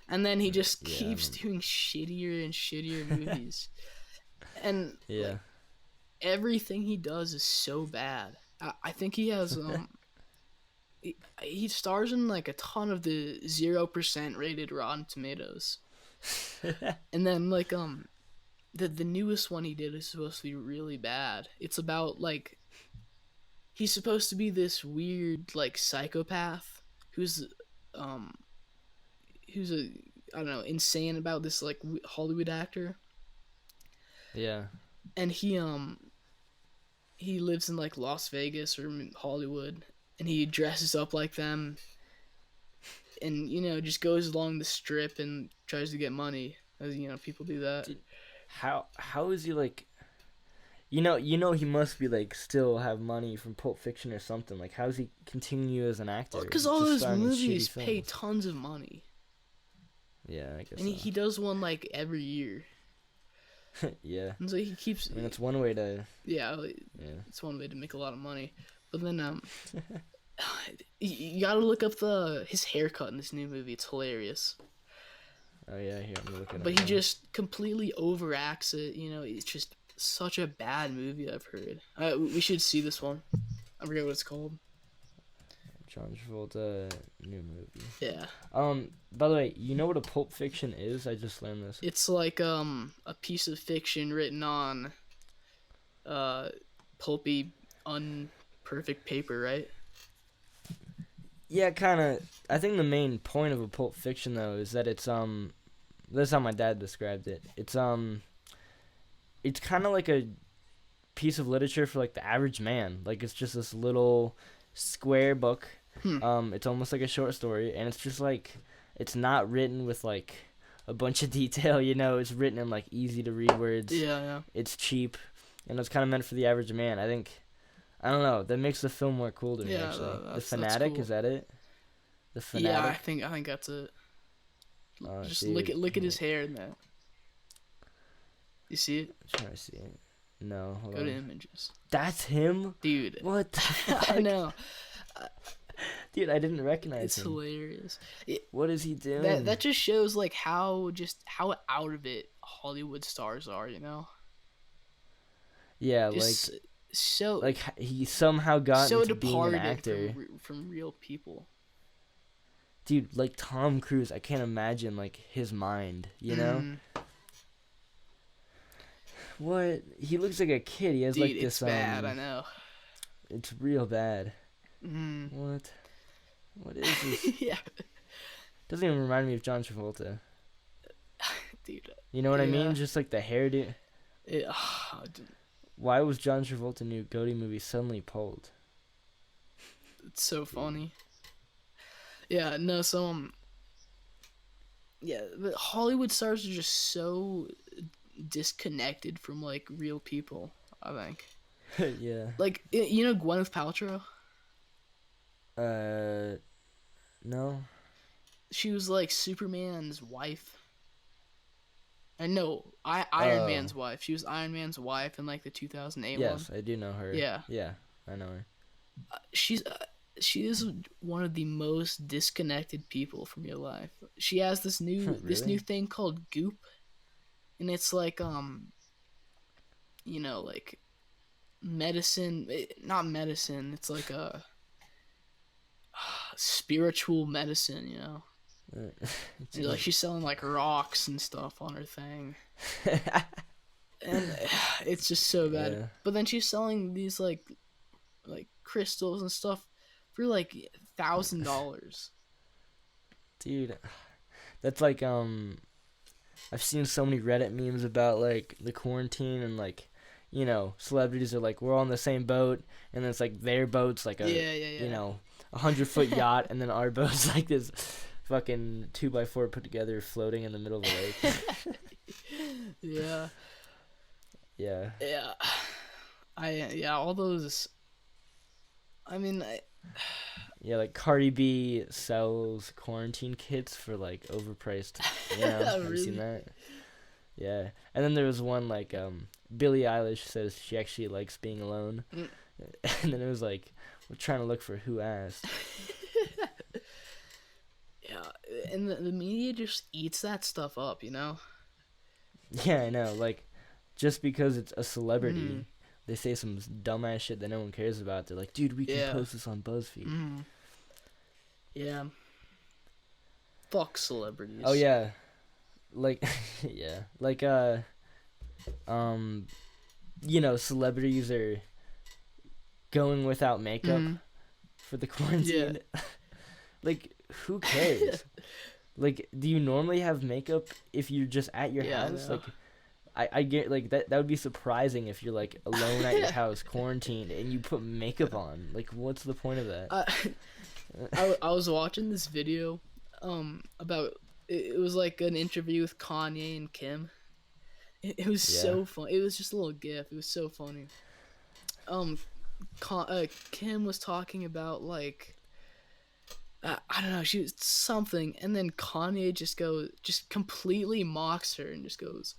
And then he just keeps doing shittier and shittier movies. And everything he does is so bad. I think he has he stars in like a ton of the 0% rated Rotten Tomatoes. And then like the newest one he did is supposed to be really bad. It's about like he's supposed to be this weird like psychopath who's I don't know, insane about this like Hollywood actor. Yeah. And he lives in like Las Vegas or Hollywood, and he dresses up like them and just goes along the strip and tries to get money. as people do that. Dude, how is he like? He must be like still have money from Pulp Fiction or something. Like, how does he continue as an actor? Because all Just those starring in movies shitty pay films. tons of money, Yeah, I guess. and he does one like every year, So. Yeah. and so he keeps. I mean, it's one way to. Yeah, Yeah. it's one way to make a lot of money. But then you gotta look up his haircut in this new movie. It's hilarious. Oh yeah, here I'm looking. But he just completely overacts it. It's just such a bad movie. I've heard. We should see this one. I forget what it's called. John Travolta new movie. Yeah. By the way, you know what a Pulp Fiction is? I just learned this. It's like a piece of fiction written on pulpy, unperfect paper, right? Yeah, kind of. I think the main point of a Pulp Fiction though is that it's That's how my dad described it. It's kind of like a piece of literature for like the average man. Like, it's just this little square book. It's almost like a short story, and it's just like, it's not written with like a bunch of detail. It's written in like easy to read words. Yeah. It's cheap, and it's kind of meant for the average man. I don't know. That makes the film more cool to me. Yeah, Actually, that's The Fanatic, cool. is that it? The Fanatic. Yeah, I think that's it. Just dude. look at his hair in that. You see it? I'm trying to see it. No, hold Go on. to images, That's him. dude. What? The I fuck? know. Dude, I didn't recognize It's him. hilarious. What is he doing? That just shows like how out of it Hollywood stars are. Yeah, Just so like he somehow got so into being an departed actor. from real people. Dude, like Tom Cruise, I can't imagine like his mind. What? He looks like a kid. He has Dude, like this. it's bad. I know. It's real bad. Mm. What? What is this? Yeah, Doesn't even remind me of John Travolta. dude. You know what I Yeah. mean? Just like the hairdo. Dude, Why was John Travolta new Goaty movie suddenly pulled? it's so funny. Yeah, no, so yeah, the Hollywood stars are just so disconnected from like real people, I think. Yeah. Like Gwyneth Paltrow? No. She was like Superman's wife. I know, Iron Oh. Man's wife. She was Iron Man's wife in like the 2008 Yes, one. I do know her. Yeah. Yeah, I know her. She is one of the most disconnected people from your life. She has this new Really? thing called Goop, and it's like like medicine, not medicine. It's like a spiritual medicine. And, like, she's selling like rocks and stuff on her thing, and it's just so bad. Yeah. But then she's selling these like crystals and stuff for like $1,000. Dude, that's like I've seen so many Reddit memes about like the quarantine and like celebrities are like, we're all on the same boat, and then it's like their boat's like a Yeah. 100-foot yacht, and then our boat's like this fucking 2x4 put together floating in the middle of a lake. Yeah. Yeah. All those. I mean, Yeah, like Cardi B sells quarantine kits for like overpriced. Have you seen Really? that? Yeah, and then there was one like Billie Eilish says she actually likes being alone, Mm. and then it was like, we're trying to look for who asked. yeah, and the media just eats that stuff up, Yeah, I know. Like, just because it's a celebrity, they say some dumbass shit that no one cares about. They're like, dude, we can Yeah. post this on BuzzFeed. Yeah. Fuck celebrities. Oh yeah, like yeah, like celebrities are going without makeup for the quarantine. Like, who cares? Like, do you normally have makeup if you're just at your Yeah, I house? know. Like, I get like that would be surprising if you're like alone at your house, quarantined, and you put makeup on. Like, what's the point of that? I was watching this video about it was like an interview with Kanye and Kim. It was Yeah. so fun. It was just a little gif. It was so funny. Um, Kim was talking about like I don't know. She was something, and then Kanye just completely mocks her and just goes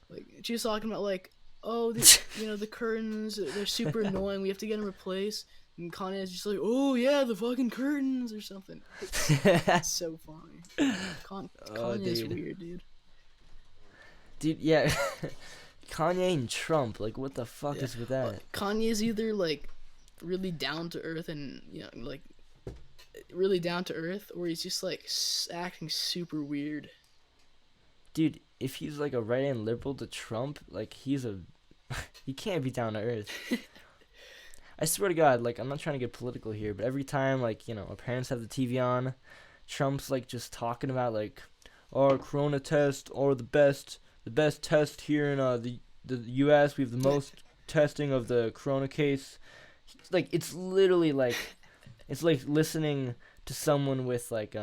like she was talking about like oh the curtains they're super annoying. We have to get them replaced. And Kanye is just like, oh yeah, the fucking curtains or something. It's so funny. Kanye's dude. weird, dude. Dude, yeah. Kanye and Trump, like, what the fuck Yeah. is with that? Kanye's either like really down to earth and like really down to earth, or he's just like acting super weird. Dude, if he's like a right-hand liberal to Trump, like, he can't be down to earth. I swear to God, like, I'm not trying to get political here, but every time, like, our parents have the TV on, Trump's, like, just talking about, like, our corona test, or the best test here in the U.S. We have the most testing of the corona case. Like, it's literally, like, it's like listening to someone with, like,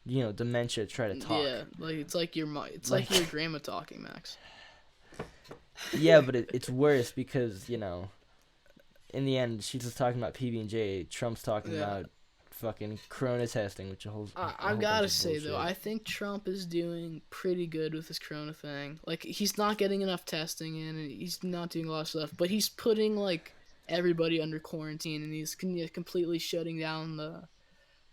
dementia try to talk. Yeah, like it's like your like your grandma talking, Max. Yeah, but it's worse because, in the end, she's just talking about PB&J. Trump's talking about fucking corona testing, which I've got to say, though, I think Trump is doing pretty good with this corona thing. Like, he's not getting enough testing in, and he's not doing a lot of stuff, but he's putting, like, everybody under quarantine, and he's completely shutting down the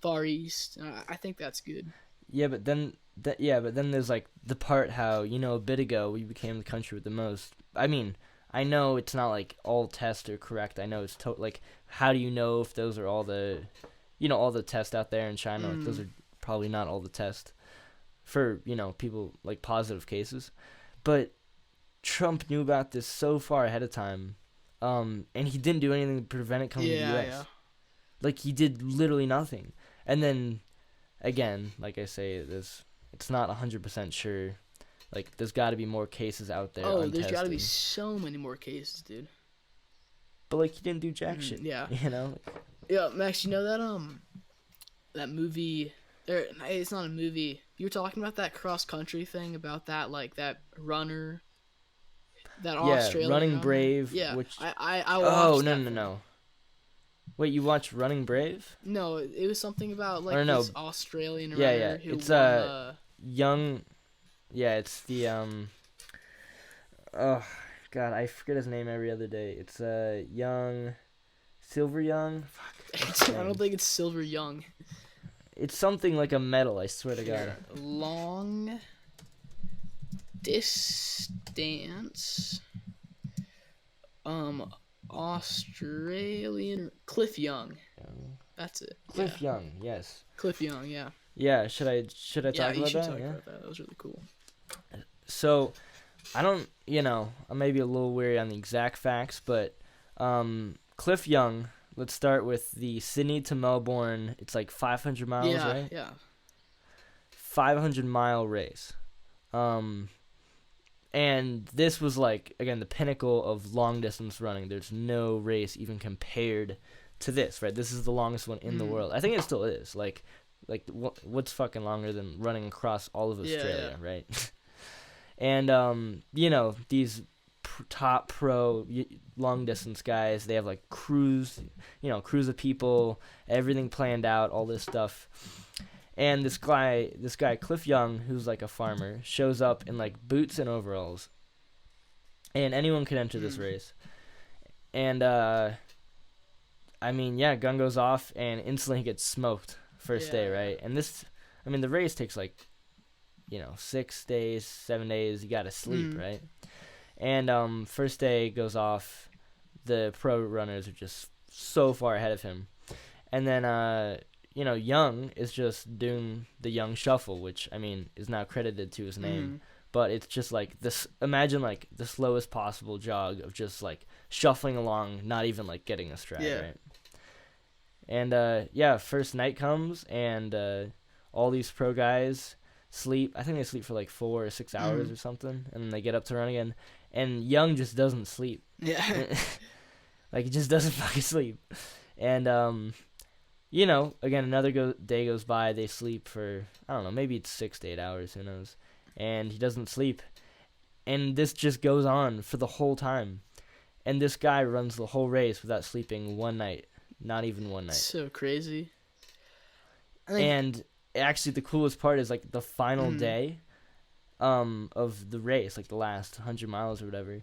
Far East. I think that's good. Yeah, but then there's, like, the part how, a bit ago, we became the country with the most. I mean, I know it's not, like, all tests are correct. I know it's like, how do you know if those are all the, all the tests out there in China? Like, those are probably not all the tests for, people, like, positive cases. But Trump knew about this so far ahead of time, and he didn't do anything to prevent it coming to the U.S. Yeah. Like, he did literally nothing. And then, again, like I say, it's not 100% sure. Like, there's got to be more cases out there. Oh, there's got to be so many more cases, dude. But, like, he didn't do jack shit. Yeah. Yeah, Max, you know that movie? It's not a movie. You were talking about that cross country thing about that, like that runner, that Australian Running runner? Brave. Yeah, Which... I watched. No. Wait, you watched Running Brave? No, it was something about like this Australian runner. Yeah. Who It's won, young. Yeah, it's the Oh, God, I forget his name every other day. It's Young, Silver Young. Fuck. I don't think it's Silver Young. It's something like a medal. I swear to God. Long distance. Australian Cliff Young. That's it. Cliff Young, yes. Cliff Young, yeah. Yeah, should I talk about that? Yeah, you should talk about that. That was really cool. So, I don't, I may be a little weary on the exact facts, but Cliff Young, let's start with the Sydney to Melbourne. It's like 500 miles, right? Yeah. 500-mile race. And this was like, again, the pinnacle of long-distance running. There's no race even compared to this, right? This is the longest one in the world. I think it still is. Like what's fucking longer than running across all of Australia, right? And, these top pro long-distance guys, they have, like, crews of people, everything planned out, all this stuff. And this guy, Cliff Young, who's like a farmer, shows up in like boots and overalls. And anyone can enter this race. And, gun goes off and instantly gets smoked first day, right? And the race takes like, 6 days, 7 days, you gotta sleep, right? And, first day goes off, the pro runners are just so far ahead of him. And then, Young is just doing the Young Shuffle, which, is now credited to his name. But it's just like this, imagine like the slowest possible jog of just like shuffling along, not even like getting a stride, right? And, first night comes and all these pro guys sleep. I think they sleep for like 4 or 6 hours or something. And then they get up to run again. And Young just doesn't sleep. Yeah. Like, he just doesn't fucking sleep. And, again, another day goes by. They sleep for, I don't know, maybe it's 6 to 8 hours. Who knows? And he doesn't sleep. And this just goes on for the whole time. And this guy runs the whole race without sleeping one night. Not even one night. So crazy. And actually, the coolest part is like the final day of the race, like the last 100 miles or whatever.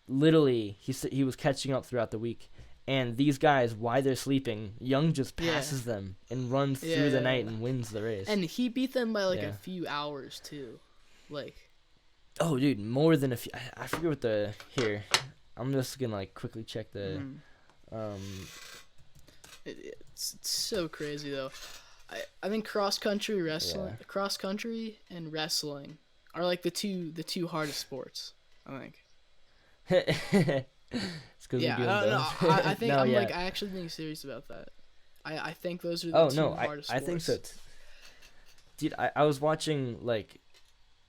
Literally, he was catching up throughout the week. And these guys, while they're sleeping, Young just passes them and runs through the night and wins the race. And he beat them by like a few hours too. Like, oh, dude, more than a few. I forget what here. I'm just gonna like quickly check the. It's so crazy though. I think cross country and wrestling are like the two hardest sports. I think. It's because I think I actually think serious about that. I think those are the two hardest sports. I think so. Dude, I was watching like,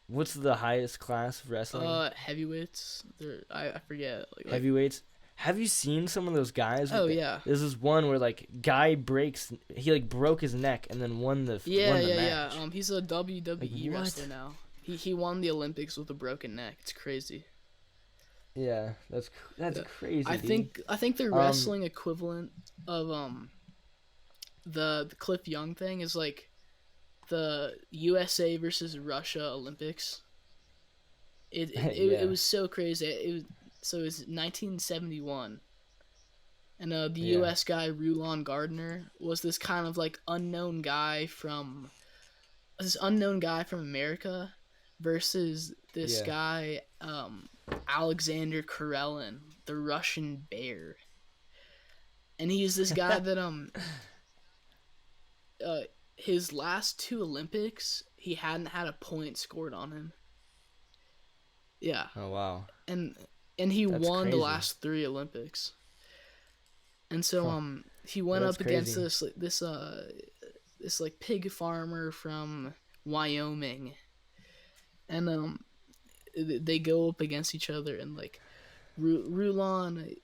what's the highest class of wrestling? Heavyweights. I forget. Like, heavyweights. Have you seen some of those guys? Yeah. There's this one where like guy he like broke his neck and then won the match. Yeah. He's a WWE wrestler now. He won the Olympics with a broken neck. It's crazy. Yeah, that's crazy. I think the wrestling equivalent of the Cliff Young thing is like the USA versus Russia Olympics. It was so crazy. It was 1971, and the U.S. guy Rulon Gardner was this kind of like unknown guy from America versus this guy Alexander Karelin, the Russian Bear, and he's this guy that his last 2 Olympics he hadn't had a point scored on him. Yeah. Oh wow. And he That's won crazy. the last 3 Olympics. And so he went up against this like pig farmer from Wyoming. And they go up against each other, and like Rulon,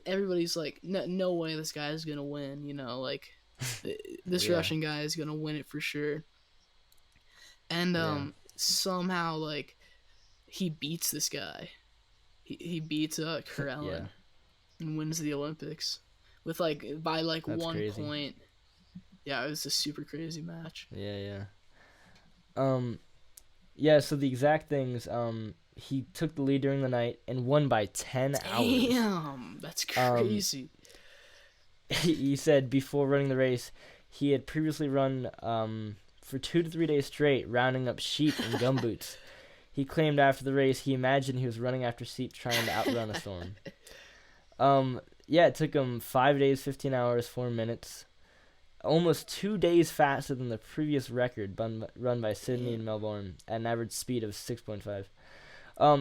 everybody's like, no way this guy's going to win, like this Russian guy is going to win it for sure. And somehow like he beats this guy. He beats Karelin and wins the Olympics with by That's 1 crazy. point. Yeah, it was a super crazy match. Yeah. So the exact things, he took the lead during the night and won by 10 hours. Damn, that's crazy. He said before running the race, he had previously run for 2 to 3 days straight, rounding up sheep in gumboots. He claimed after the race he imagined he was running after sheep trying to outrun a storm. It took him 5 days, 15 hours, 4 minutes. Almost 2 days faster than the previous record run by Sydney and Melbourne at an average speed of 6.5.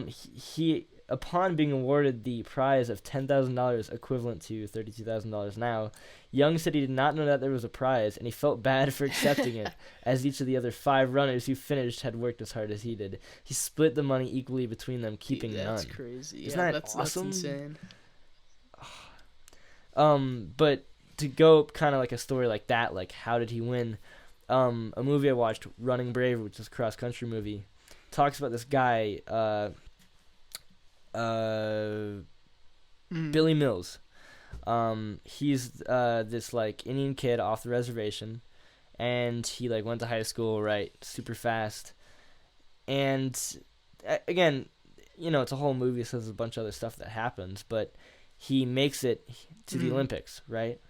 He, upon being awarded the prize of $10,000, equivalent to $32,000 now, Young said he did not know that there was a prize, and he felt bad for accepting it, as each of the other 5 runners who finished had worked as hard as he did. He split the money equally between them, keeping none. That's crazy. Isn't that That's awesome? insane. But to go kind of like a story like that, like how did he win? A movie I watched, Running Brave, which is a cross-country movie, talks about this guy, Billy Mills. He's this like Indian kid off the reservation, and he like went to high school, right, super fast. And again, it's a whole movie, so there's a bunch of other stuff that happens, but he makes it to the Olympics, right?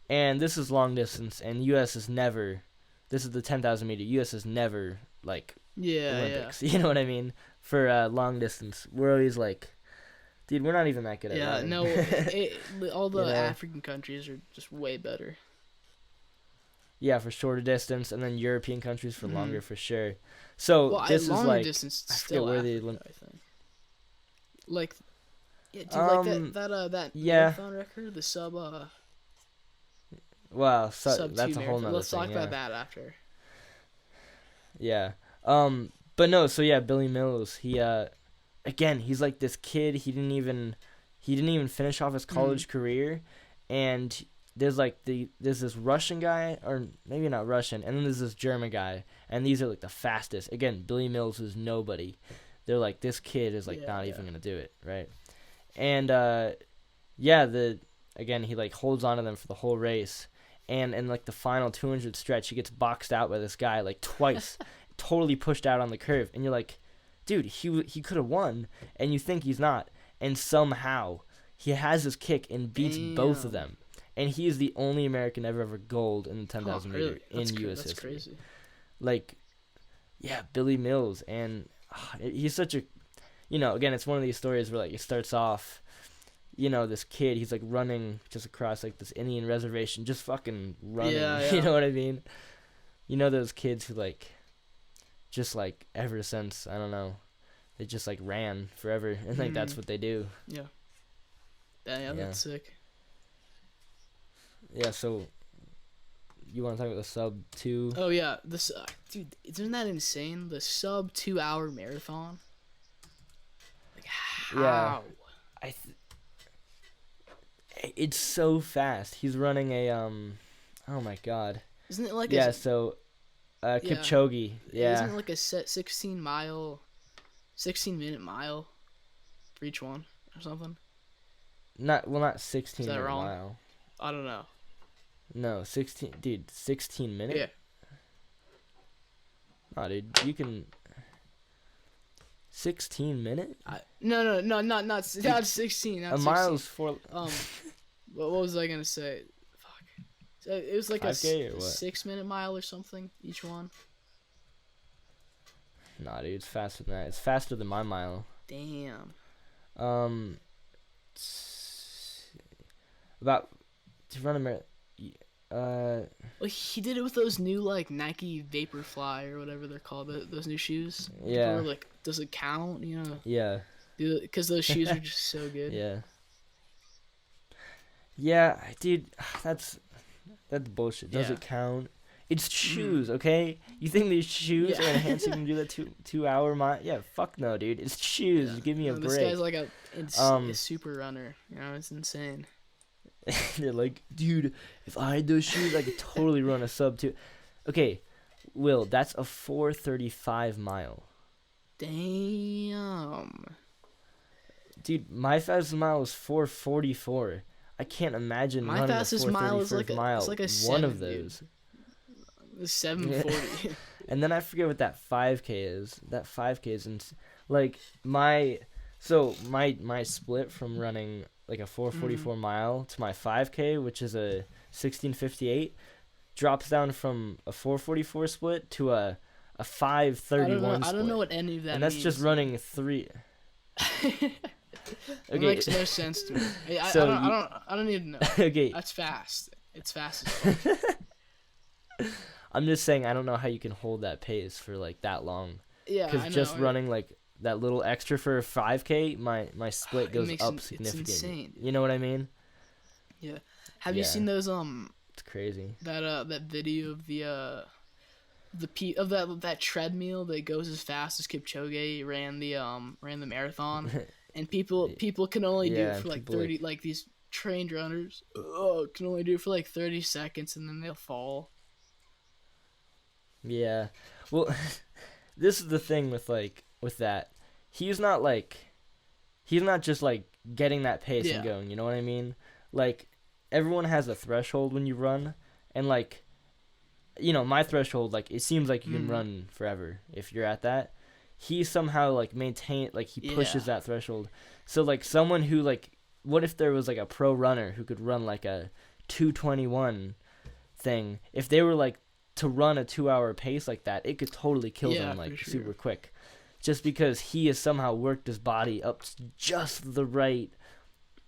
And this is long distance, and U.S. is never. This is the 10,000 meter. U.S. is never like Olympics. You know what I mean? For long distance, we're always like, dude, we're not even that good at running. All the African countries are just way better. Yeah, for shorter distance, and then European countries for longer, for sure. So this is like distance, I still forget where Africa, I think. Like, yeah, do you like that marathon record, the sub Wow, sub that's 2 a whole marathon. nother Let's thing. talk about that after. Yeah. But no, so yeah, Billy Mills, he again, he's like this kid, he didn't even finish off his college career, and there's this Russian guy, or maybe not Russian, and then there's this German guy, and these are like the fastest. Again, Billy Mills is nobody. They're like, this kid is like not even gonna do it, right? And again, he like holds on to them for the whole race, and in like the final 200 stretch, he gets boxed out by this guy like twice, totally pushed out on the curve, and you're like, dude, he could have won, and you think he's not, and somehow he has his kick and beats both of them, and he is the only American ever gold in the 10,000 meter in U.S. history. Crazy. Like, yeah, Billy Mills, and he's such a, again, it's one of these stories where like it starts off, this kid, he's like running just across like this Indian reservation, just fucking running. Yeah. You know what I mean? Those kids who like, just like ever since, I don't know, they just like ran forever, and like that's what they do. Yeah. Yeah, that's sick. Yeah, so you want to talk about the sub 2? Oh yeah, dude, isn't that insane? The sub 2 hour marathon. Like how? Yeah, it's so fast. He's running a oh my god. Isn't it like Kipchoge? Yeah. Isn't it like a set 16 minute mile for each one or something? Not 16 minute wrong? mile. I don't know. No, 16 minutes? Yeah. Oh, dude, you can 16 minutes? No, not 16. Not a 16. mile's 4 what was I going to say? Fuck. So it was like a 6-minute mile or something each one. Nah, dude, it's faster than that. It's faster than my mile. Damn. About to run a marathon. Well, he did it with those new like Nike Vaporfly or whatever they're called. Those new shoes. Yeah. People were like, does it count? Yeah. Because those shoes are just so good. Yeah. Yeah, dude, that's bullshit. Does it count? It's shoes, okay? You think these shoes are enhanced you can do that 2 hour mile? Yeah, fuck no, dude. It's shoes. Yeah. Give me a break. This guy's like a super runner. It's insane. They're like, dude, if I had those shoes, I could totally run a sub 2. Okay, Will, that's a 4:35 mile. Damn. Dude, my fastest mile was 4:44. I can't imagine my running fastest a 4:35 mile is mile. It's like a 7, one of those. Dude. 7:40. And then I forget what that 5K is. That 5K is like my split from running like a 4:44 mile to my 5K, which is a 16:58, drops down from a 4:44 split to a 5:31 split. I don't know what any of that means. And that's just running 3. It makes no sense to me. I don't need to know. Okay. That's fast. It's fast as fuck. I'm just saying I don't know how you can hold that pace for like that long. Yeah, I know. Because just running like that little extra for a 5K, my split goes up significantly. It's insane. You know what I mean? Yeah. Have you seen those It's crazy. That video of that treadmill that goes as fast as Kipchoge ran the marathon, and people can only do it for like 30 like these trained runners can only do it for like 30 seconds and then they'll fall. Yeah. Well, this is the thing with that. He's not just like getting that pace and going, you know what I mean? Like everyone has a threshold when you run, and like my threshold, like it seems like you can run forever if you're at that. He somehow like he pushes that threshold. So like someone who like, what if there was like a pro runner who could run like a 2:21 thing? If they were like to run a 2 hour pace like that, it could totally kill them like super quick. Just because he has somehow worked his body up to just the right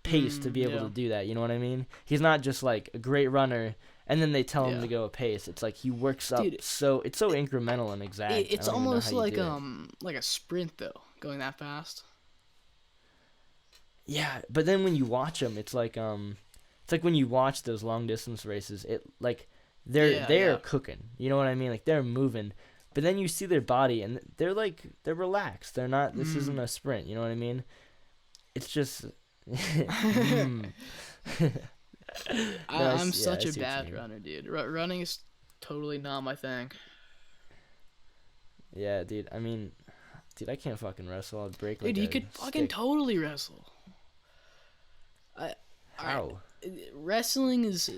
pace to be able to do that. You know what I mean? He's not just like a great runner and then they tell him to go a pace. It's like he works up it's so incremental and exact. It's almost like a sprint though, going that fast. Yeah, but then when you watch them, it's like when you watch those long distance races, it like they're cooking. You know what I mean? Like they're moving. But then you see their body and they're relaxed. They're not this isn't a sprint, you know what I mean? It's just I'm yeah, such I a see what you bad mean. runner, dude. Running is totally not my thing. Yeah, dude. I mean, dude, I can't fucking wrestle. I'd break Dude, like you a could fucking stick. totally wrestle. I, alright, How? wrestling is,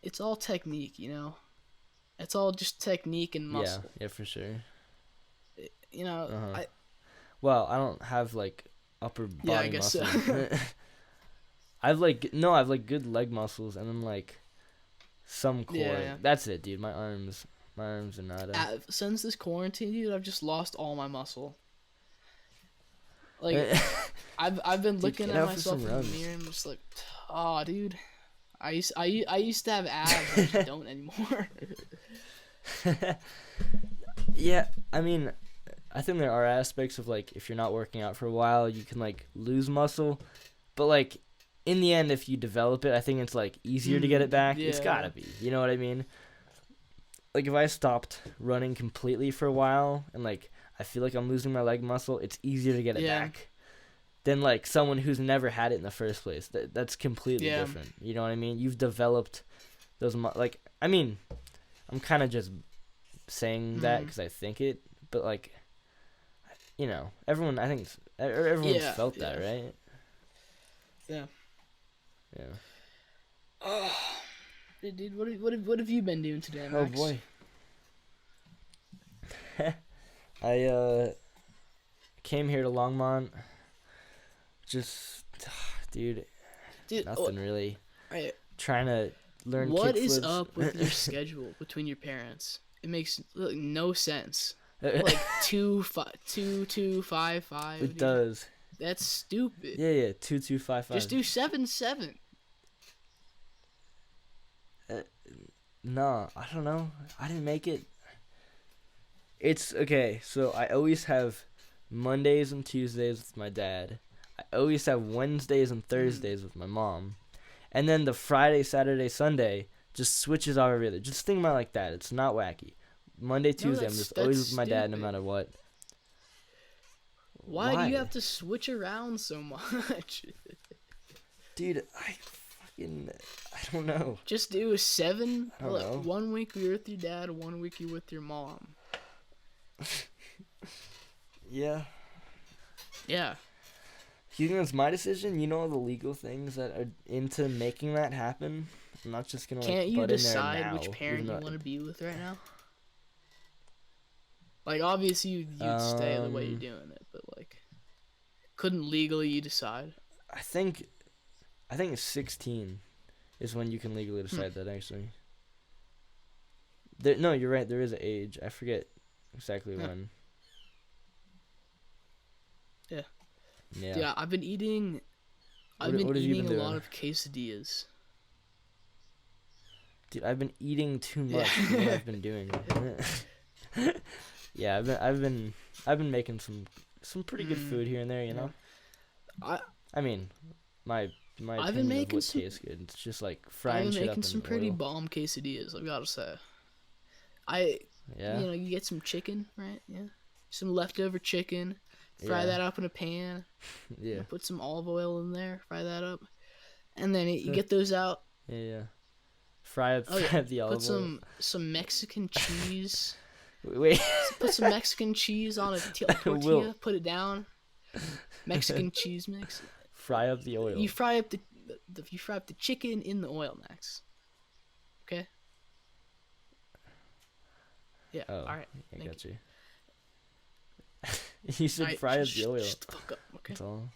it's all technique, you know? It's all just technique and Yeah, muscle. yeah, for sure. You know, Uh huh. Well, I don't have like upper yeah, I body guess so. muscle. I've like good leg muscles, and then like some core. Yeah, yeah. That's it, dude. My arms are not. Since this quarantine, dude, I've just lost all my muscle. Like, I've been Dude, looking get at out for myself some in the runs. mirror and I'm just like, oh, dude. I used to have abs, I just don't anymore. Yeah, I mean, I think there are aspects of like if you're not working out for a while, you can like lose muscle, but like in the end, if you develop it, I think it's like easier to get it back. It's Yeah. gotta be. You know what I mean? Like if I stopped running completely for a while and like I feel like I'm losing my leg muscle, it's easier to get it Yeah. back than like someone who's never had it in the first place. That's completely Yeah. different. You know what I mean? You've developed those like I mean, I'm kind of just saying that Mhm. because I think it, but like, you know, everyone I think everyone's Yeah, felt that, yeah. right? Yeah. Yeah. Oh, dude, what have you been doing today, Max? Oh boy. I came here to Longmont. Just, dude, Dude, nothing really. alright, Trying to learn what kick is flips. up with your schedule between your parents? It makes like, no sense. Like 2-2-5-5. It dude. does. That's stupid. Yeah, 2-2-5-5. Just do 7-7. No, I don't know. I didn't make it. It's okay. So I always have Mondays and Tuesdays with my dad. I always have Wednesdays and Thursdays with my mom, and then the Friday, Saturday, Sunday just switches off every other. Just think about it like that. It's not wacky. Monday, Tuesday, I'm that's- just always that's with my dad no stupid. matter what. Why do you have to switch around so much? Dude, I don't know. Just do a 7. I don't Like, know. 1 week you're with your dad, 1 week you're with your mom. Yeah. Yeah. You think that's my decision? You know all the legal things that are into making that happen? I'm not just gonna Can't like you butt in there decide now, which parent even you though- want to be with right now? Like, obviously you'd stay the way you're doing it, but like, couldn't legally you decide? I think 16 is when you can legally decide that actually. No, you're right. There is an age. I forget exactly Yeah. when. Yeah. Yeah. Yeah, I've been eating. What- I've been what have you eating been a lot doing? of quesadillas. Dude, I've been eating too Yeah. much. Is what I've been doing. Yeah, I've been making some pretty good food here and there. You know. I mean, my I've been opinion of making what some- tastes good. It's just like I've frying been shit up making in some pretty oil. bomb quesadillas. I've got to say. Yeah. You know, you get some chicken, right? Yeah. Some leftover chicken. Fry Yeah. that up in a pan. Yeah. Put some olive oil in there. Fry that up, and then you get those out. Yeah. Fry up, Oh, yeah. fry up the olive Put oil. some Mexican cheese. Wait. Put some Mexican cheese on a tortilla. Will. Put it down. Mexican cheese mix. Fry up the oil. You fry up the chicken in the oil, Max. Okay. Yeah. Oh, All right. I thank got you. You said Alright, fry up the oil. Shut the fuck up. Okay. That's all.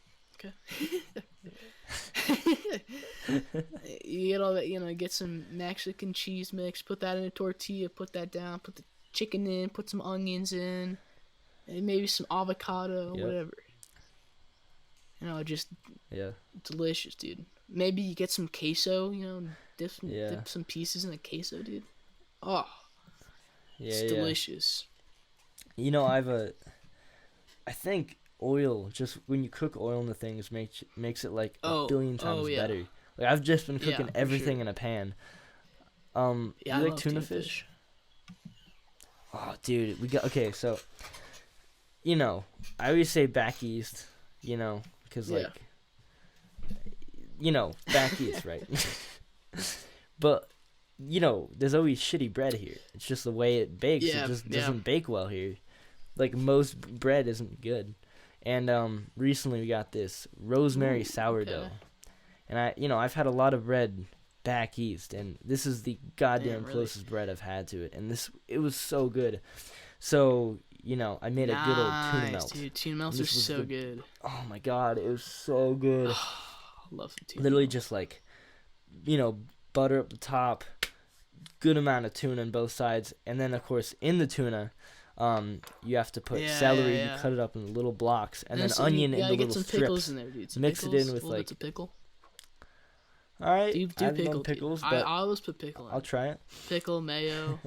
You get all that, you know, get some Mexican cheese mix, put that in a tortilla, put that down, put the chicken in, put some onions in, and maybe some avocado, Yep. whatever. You know, just Yeah. delicious, dude. Maybe you get some queso, you know, dip Yeah. some pieces in the queso, dude. Oh, Yeah. it's Yeah. delicious. You know, I think oil, just when you cook oil into things, makes it like a billion times yeah. better. Like I've just been Yeah, cooking for everything sure. in a pan. Yeah, You I like love tuna fish? Oh, dude, okay. So, you know, I always say back east, you know, because Yeah. like, you know, back east, right? But there's always shitty bread here. It's just the way it bakes. It Yeah, just yeah. doesn't bake well here. Like most bread isn't good. And recently we got this rosemary Ooh, sourdough. okay. And I've had a lot of bread back east, and this is the goddamn Damn, really? closest bread I've had to it. And it was so good. So, I made a good old tuna Nice, melt. dude. Tuna melts This are was so the- good. Oh my god, it was so good. Love some tuna. Literally melt. just like, butter up the top, good amount of tuna on both sides, and then of course in the tuna, you have to put Yeah, celery. yeah. You cut it up in little blocks, and then so onion you in gotta the get little some pickles strips. in there, dude. Some Mix it pickles, in with, little like- bits of pickle. All right, Do I haven't pickle, done pickles, dude. but I always put pickle in. I'll try it. Pickle, mayo.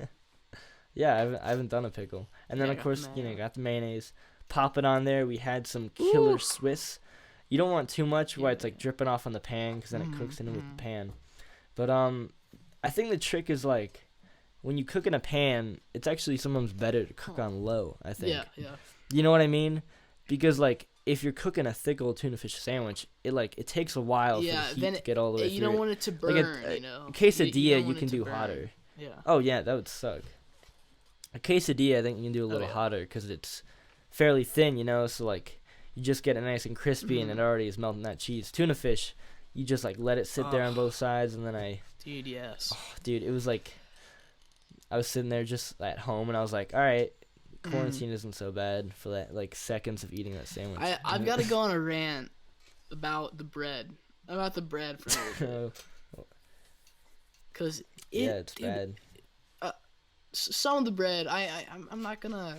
Yeah, I haven't done a pickle, and then Yeah, I of got course the mayo. got the mayonnaise. Pop it on there. We had some killer Ooh. Swiss. You don't want too much where it's Yeah. like dripping off on the pan, because then it cooks in with Mhm. the pan. But I think the trick is like when you cook in a pan, it's actually sometimes better to cook on low. I think. Yeah, yeah. You know what I mean? Because like if you're cooking a thick old tuna fish sandwich, it takes a while Yeah, for the then heat to get all the way You through. don't it. want it to Like burn, a you know. A quesadilla don't you want can it to do burn. hotter. Yeah. Oh yeah, that would suck. A quesadilla I think you can do a little yeah. hotter because it's fairly thin, so like you just get it nice and crispy and Mhm. it already is melting that cheese. Tuna fish, you just like let it sit there on Oh. both sides, and then Dude, yes. dude, it was like I was sitting there just at home and I was like, all right, quarantine isn't so bad for that like seconds of eating that sandwich. I've got to go on a rant about the bread. About the bread for a little bit. Because Yeah, it's bad. some of the bread, I'm not gonna.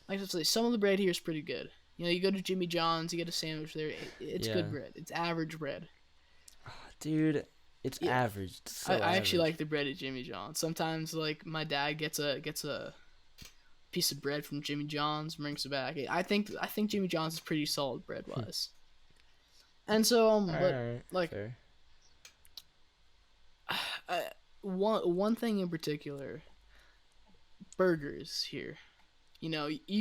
Like I say, some of the bread here is pretty good. You go to Jimmy John's, you get a sandwich there. It's Yeah. good bread. It's average bread. Dude, it's Yeah. average. It's so I actually average. like the bread at Jimmy John's. Sometimes, like my dad gets a piece of bread from Jimmy John's, brings it back. I think Jimmy John's is pretty solid bread wise. And so but Alright, like fair. one thing in particular, burgers here. You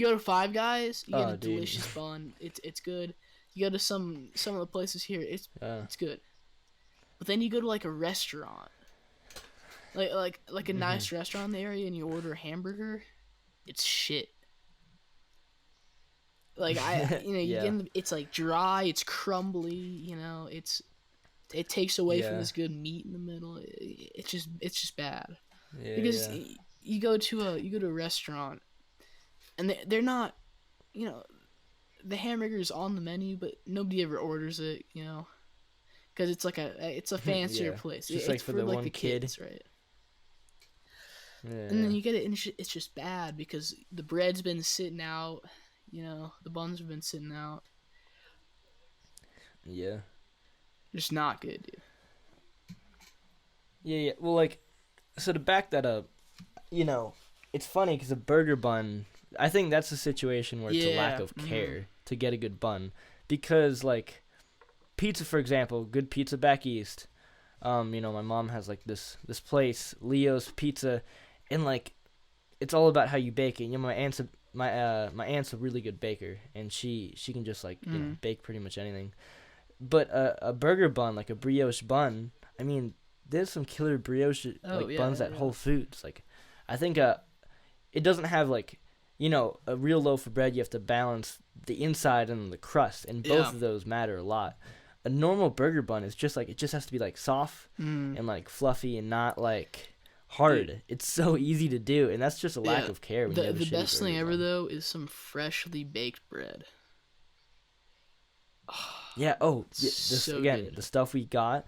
go to Five Guys, you get Oh, a dude. delicious bun. It's good. You go to some of the places here, it's good. But then you go to like a restaurant, like a Mm-hmm. nice restaurant in the area, and you order a hamburger, it's shit. Like you Yeah. get it's like dry, it's crumbly. It takes away from Yeah. this good meat in the middle. It's just bad. Yeah, Because yeah. you go to a restaurant, and they're not, the hamburger is on the menu, but nobody ever orders it, because it's like it's a fancier Yeah. place. Just It's like for the one the kid. kids, right? Yeah, And then you get it, and it's just bad because the bread's been sitting out, the buns have been sitting out. yeah. It's not good, dude. Yeah. Well, like, so to back that up, it's funny because a burger bun, I think that's a situation where it's a lack Yeah, of care to get a good bun. Because, like, pizza, for example, good pizza back east, my mom has, like, this place, Leo's Pizza, and, like, it's all about how you bake it. My aunt's a really good baker, and she can just, like, bake pretty much anything. But a burger bun, like a brioche bun, I mean, there's some killer brioche buns at Whole Foods. Like, I think it doesn't have like, a real loaf of bread. You have to balance the inside and the crust, and both of those matter a lot. A normal burger bun is just like it just has to be like soft and like fluffy and not like hard. Dude. It's so easy to do, and that's just a lack Yeah. of care. When you have a The shitty best thing burger ever bun. though is some freshly baked bread. Yeah. Oh, this So again, good. the stuff we got.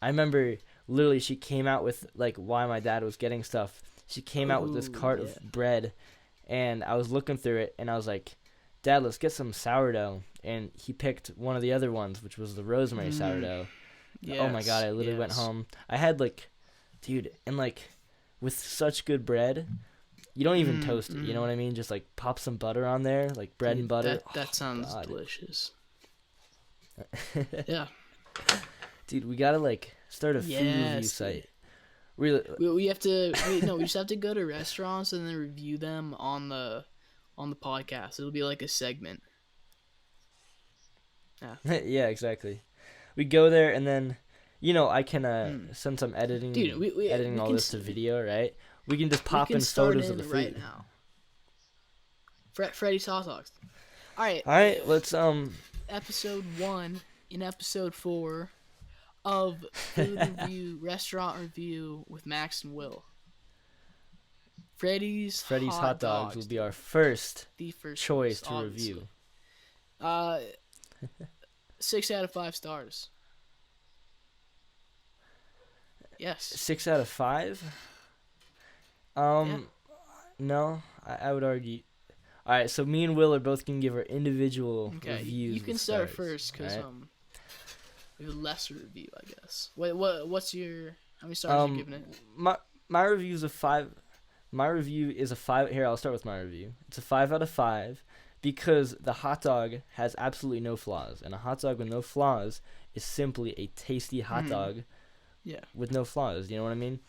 I remember literally she came out with like why my dad was getting stuff. She came out with this Ooh, cart yeah. of bread, and I was looking through it, and I was like, "Dad, let's get some sourdough." And he picked one of the other ones, which was the rosemary sourdough. Oh my god! I literally went home. I had like, dude, and like, with such good bread, you don't even toast it. You know what I mean? Just like pop some butter on there, like bread and butter. That sounds God. delicious. Yeah. Dude, we gotta like start a food review Yes, site. Really, We have to we just have to go to restaurants and then review them on the podcast. It'll be like a segment. yeah, exactly. We go there and then, I can since I'm editing Dude, we all can this to video, right? We can just we pop can in start photos of the in food. right now. Freddy's Hot Dogs. All right. All right, let's Episode 1 in episode 4 of food review, restaurant review with Max and Will. Freddy's Hot Dogs will be our first the first choice to obviously. review. 6 out of 5 stars. Yes. 6 out of 5. No, I would argue. All right, so me and Will are both gonna give our individual reviews. You can with start stars, first because right? we have a lesser review, I guess. What's your how many stars are you giving it? My review is a 5. My review is a 5. Here, I'll start with my review. It's a 5 out of 5 because the hot dog has absolutely no flaws, and a hot dog with no flaws is simply a tasty hot dog. Yeah. With no flaws. You know what I mean?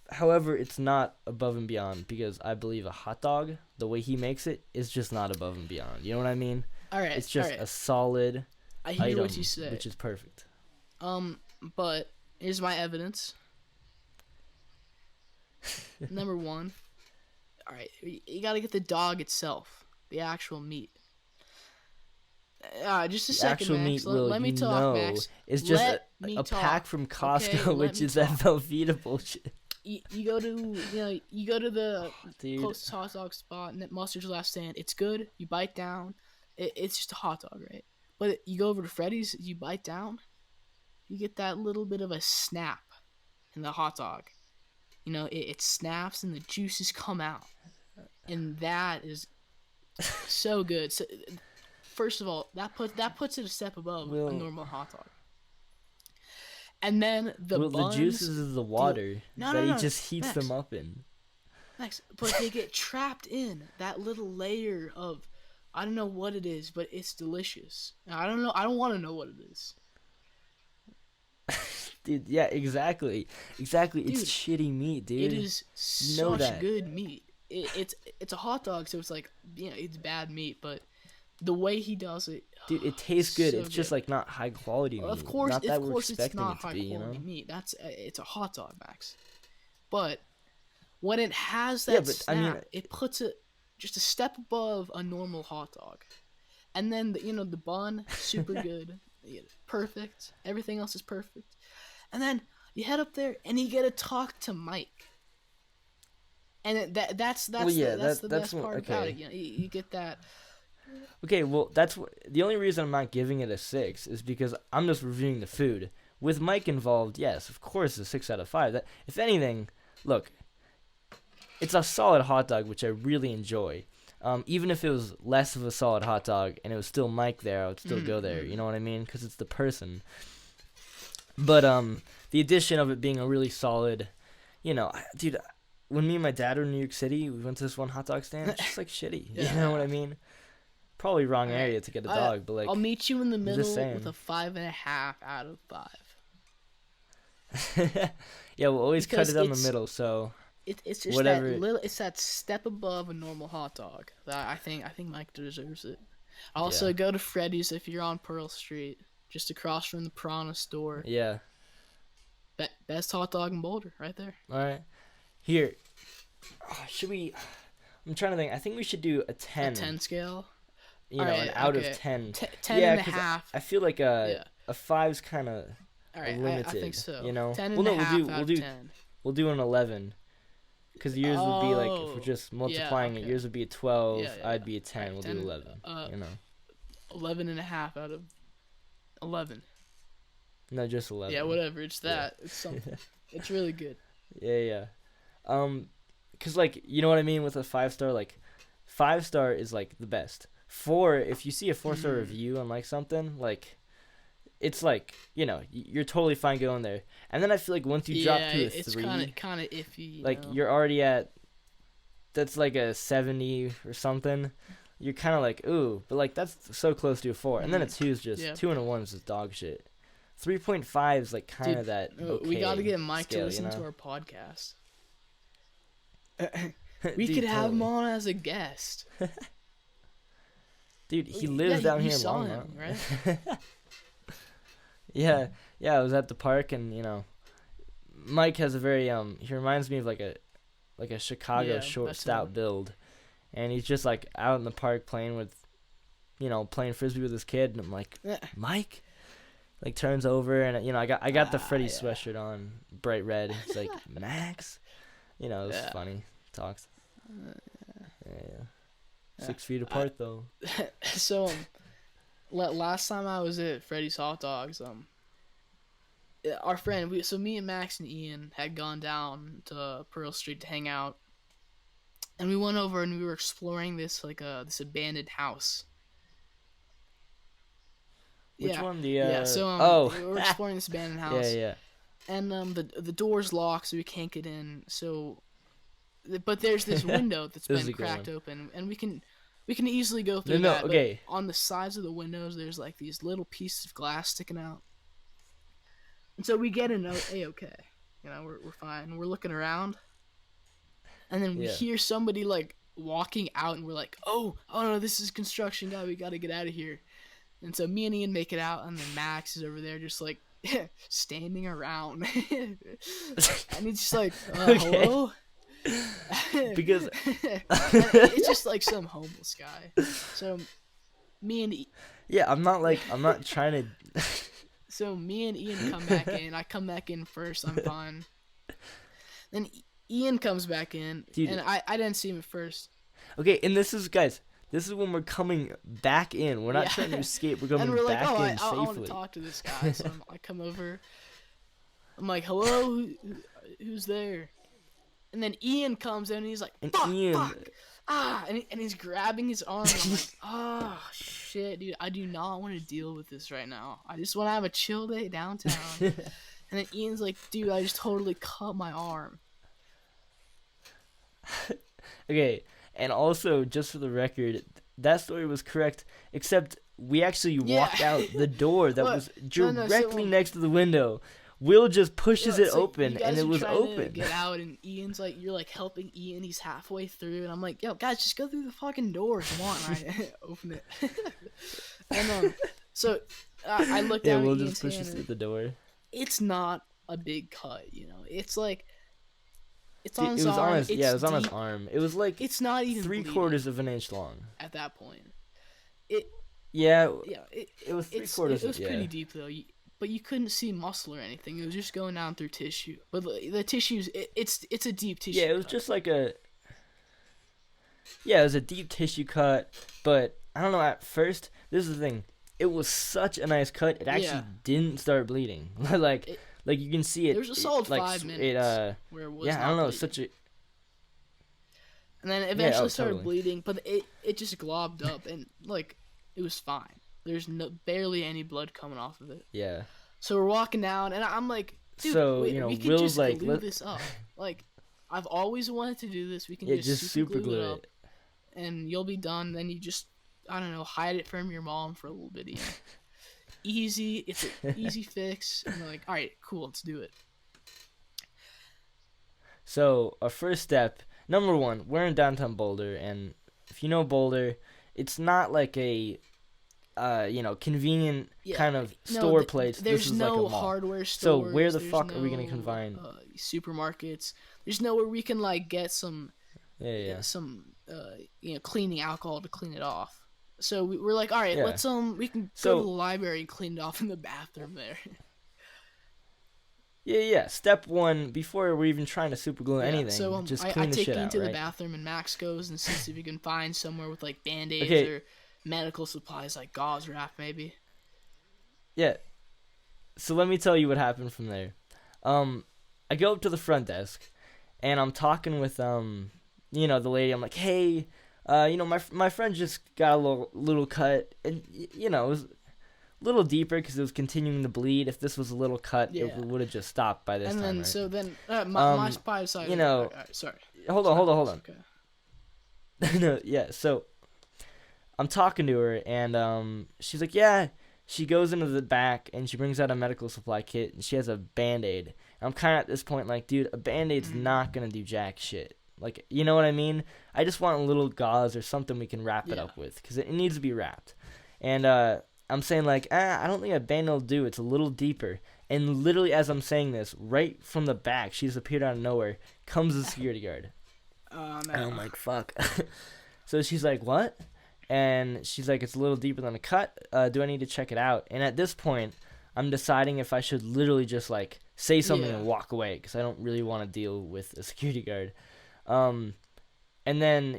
However, it's not above and beyond because I believe a hot dog, the way he makes it, is just not above and beyond. You know what I mean? All right. It's just a solid I hear item, what you say. which is perfect. But here's my evidence. Number 1. All right, you gotta get the dog itself, the actual meat. Just a second, actual Max. meat, Will, let me talk, Max. It's just me a talk. pack from Costco, Okay, which is that Velveeta bullshit. You go to the Dude. closest hot dog spot, and Mustard's Last Stand. It's good. You bite down. It's just a hot dog, right? But you go over to Freddy's, you bite down, you get that little bit of a snap in the hot dog. It snaps and the juices come out, and that is so good. So, first of all, that puts it a step above a normal hot dog. And then the buns, the juices is the water he just heats Max, them up in. Max, but they get trapped in that little layer of, I don't know what it is, but it's delicious. I don't know. I don't want to know what it is. Dude, yeah, exactly. Dude, it's shitty meat, dude. It is such good meat. It's a hot dog, so it's like, it's bad meat, but the way he does it, dude, it tastes good. So it's just like not high quality meat. Of course, not that it's not it to be, high quality meat. It's a hot dog, Max. But when it has that snap, it puts it just a step above a normal hot dog. And then the bun, super good, perfect. Everything else is perfect. And then you head up there and you get to talk to Mike. And that's the best part about it. You get that. Okay, well, that's the only reason I'm not giving it a 6 is because I'm just reviewing the food. With Mike involved, yes, of course, a 6 out of 5. That, if anything, look, it's a solid hot dog, which I really enjoy. Even if it was less of a solid hot dog and it was still Mike there, I would still go there. You know what I mean? Because it's the person. But the addition of it being a really solid, dude, when me and my dad were in New York City, we went to this one hot dog stand. It's just like shitty. Yeah. You know what I mean? Probably wrong area to get a dog, but like I'll meet you in the middle with a 5.5 out of 5. Yeah, we'll always Because cut it down the middle. So it's just whatever. It's that step above a normal hot dog that I think Mike deserves it. Also, go to Freddy's if you're on Pearl Street, just across from the Piranha store. Yeah. Best hot dog in Boulder, right there. All right. Here, should we? I'm trying to think. I think we should do a 10. A 10 scale. An out of 10. 10 and a half. I feel like a 5's kind of limited. I think so. 10 and a half we'll do an 11. Because yours would be like, if we're just multiplying it, yours would be a 12. I'd be a 10. We'll do 11. 11 and a half out of 11. No, just 11. Yeah, whatever. It's that. It's something. It's really good. Yeah. Because like, you know what I mean with a 5-star. Like, 5-star is like the best. 4, if you see a 4-star review on like something, like, it's like, you're totally fine going there. And then I feel like once you drop to a 3, it's kind of iffy. Like, you're already at, that's like a 70 or something. You're kind of like, ooh, but like that's so close to a 4. And then a 2 is just 2 and a 1 is just dog shit. 3.5 is like kind of that. Okay we got to get Mike scale, to listen to our podcast. We could have him on as a guest. Dude, he lives down here in saw Longmont. him, right? yeah. I was at the park, and Mike has a very he reminds me of like a Chicago Yeah, short, that's stout him. build, and he's just like out in the park playing frisbee with his kid, and I'm like, Yeah. Mike, like turns over, and I got the Freddy Yeah. sweatshirt on, bright red. It's like Max, it was Yeah. funny. Talks. Yeah. Yeah. 6 feet apart though. So last time I was at Freddy's Hot Dogs, our friend, me and Max and Ian had gone down to Pearl Street to hang out, and we went over and we were exploring this abandoned house. Which Yeah. one? Yeah, so oh, we were exploring this abandoned yeah, house, yeah. and the door's locked, so we can't get in. But there's this window that's This is been a good cracked one. open, and we can easily go through No, that. but okay. on the sides of the windows, there's like these little pieces of glass sticking out, and so we get in. Okay, we're fine. We're looking around, and then we Yeah. hear somebody like walking out, and we're like, oh no, this is construction guy. We got to get out of here. And so me and Ian make it out, and then Max is over there just like standing around, and he's just like, Okay. hello. Because it's just like some homeless guy. So me and yeah, I'm not trying to. me and Ian come back in. I come back in first. I'm fine. Then Ian comes back in, Dude. and I didn't see him at first. Okay, and this is when we're coming back in. We're not Yeah. trying to escape. We're And coming we're like, back oh, in I want safely. to talk to this guy. So I come over. I'm like, hello, who's there? And then Ian comes in, and he's like, And fuck, Ian- fuck. And he's grabbing his arm. And I'm like, oh, shit, dude. I do not want to deal with this right now. I just want to have a chill day downtown. And then Ian's like, dude, I just totally cut my arm. Okay, and also just for the record, that story was correct, except we actually Yeah. walked out the door that What? was No, directly so- next to the window. Will just pushes Yeah, it so open, you and guys it are was trying to open. get out, and Ian's like, you're like helping Ian. He's halfway through, and I'm like, yo, guys, just go through the fucking door. Come on, I open it. And so I look Yeah, down Will at just Ian's pushes hand, through and the door. it's not a big cut, It's like it's Dude, on it his was arm. on his it's it was on his deep. arm. It was like It's not even bleeding 3/4 of an inch long. at that point. Yeah, Yeah, it was it 3/4. was pretty deep though. But you couldn't see muscle or anything. It was just going down through tissue. But the tissues, it's a deep tissue. Yeah, it was cut. just like it was a deep tissue cut, but I don't know, at first, this is the thing, it was such a nice cut, it actually Yeah. didn't start bleeding. like you can see it. There was a solid like, 5 minutes where it was. yeah, I not don't know, bleeding. such a, And then it eventually started totally. bleeding, but it just globbed up, and like it was fine. There's barely any blood coming off of it. yeah. So we're walking down, and I'm like, dude, So, wait, we could Will's just like, glue this up. Like, I've always wanted to do this. We can Yeah, just just super super glue it glue up, it. and you'll be done. Then you just, I don't know, hide it from your mom for a little bit. Easy. It's an easy fix. And we're like, all right, cool, let's do it. So, our first step, number one, we're in downtown Boulder, and if you know Boulder, it's not like a, convenient Yeah, kind of no, store place. There's This is no like a mall. hardware So stores. where the there's fuck are we gonna no, confine? Supermarkets. There's nowhere we can like get some Yeah. some cleaning alcohol to clean it off. So we're like, all right, Yeah. let's we can go So- to the library and clean it off in the bathroom there. Yeah. Step one, before we're even trying to super glue Yeah, anything, so just I clean the take shit you out, into the right? bathroom, and Max goes and sees if he can find somewhere with like band-aids Okay. or medical supplies like gauze wrap maybe. Yeah. So let me tell you what happened from there. I go up to the front desk, and I'm talking with the lady. I'm like, hey, my friend just got a little cut, and it was a little deeper because it was continuing to bleed. If this was a little cut, Yeah. it would have just stopped by this And time. then Right? so then my spy side. you sorry. Hold on. Okay. No, yeah. So I'm talking to her, and she's like, yeah. She goes into the back, and she brings out a medical supply kit, and she has a Band-Aid. And I'm kind of at this point like, dude, a Band-Aid's not gonna do jack shit. Like, you know what I mean? I just want a little gauze or something we can wrap it Yeah. up with, because it needs to be wrapped. And I'm saying like, I don't think a band will do. It's a little deeper. And literally as I'm saying this, right from the back, she just appeared out of nowhere, comes the security guard. Oh no. And I'm like, fuck. So she's like, what? And she's like, it's a little deeper than a cut. Do I need to check it out? And at this point, I'm deciding if I should literally just like say something and walk away, because I don't really want to deal with a security guard. And then,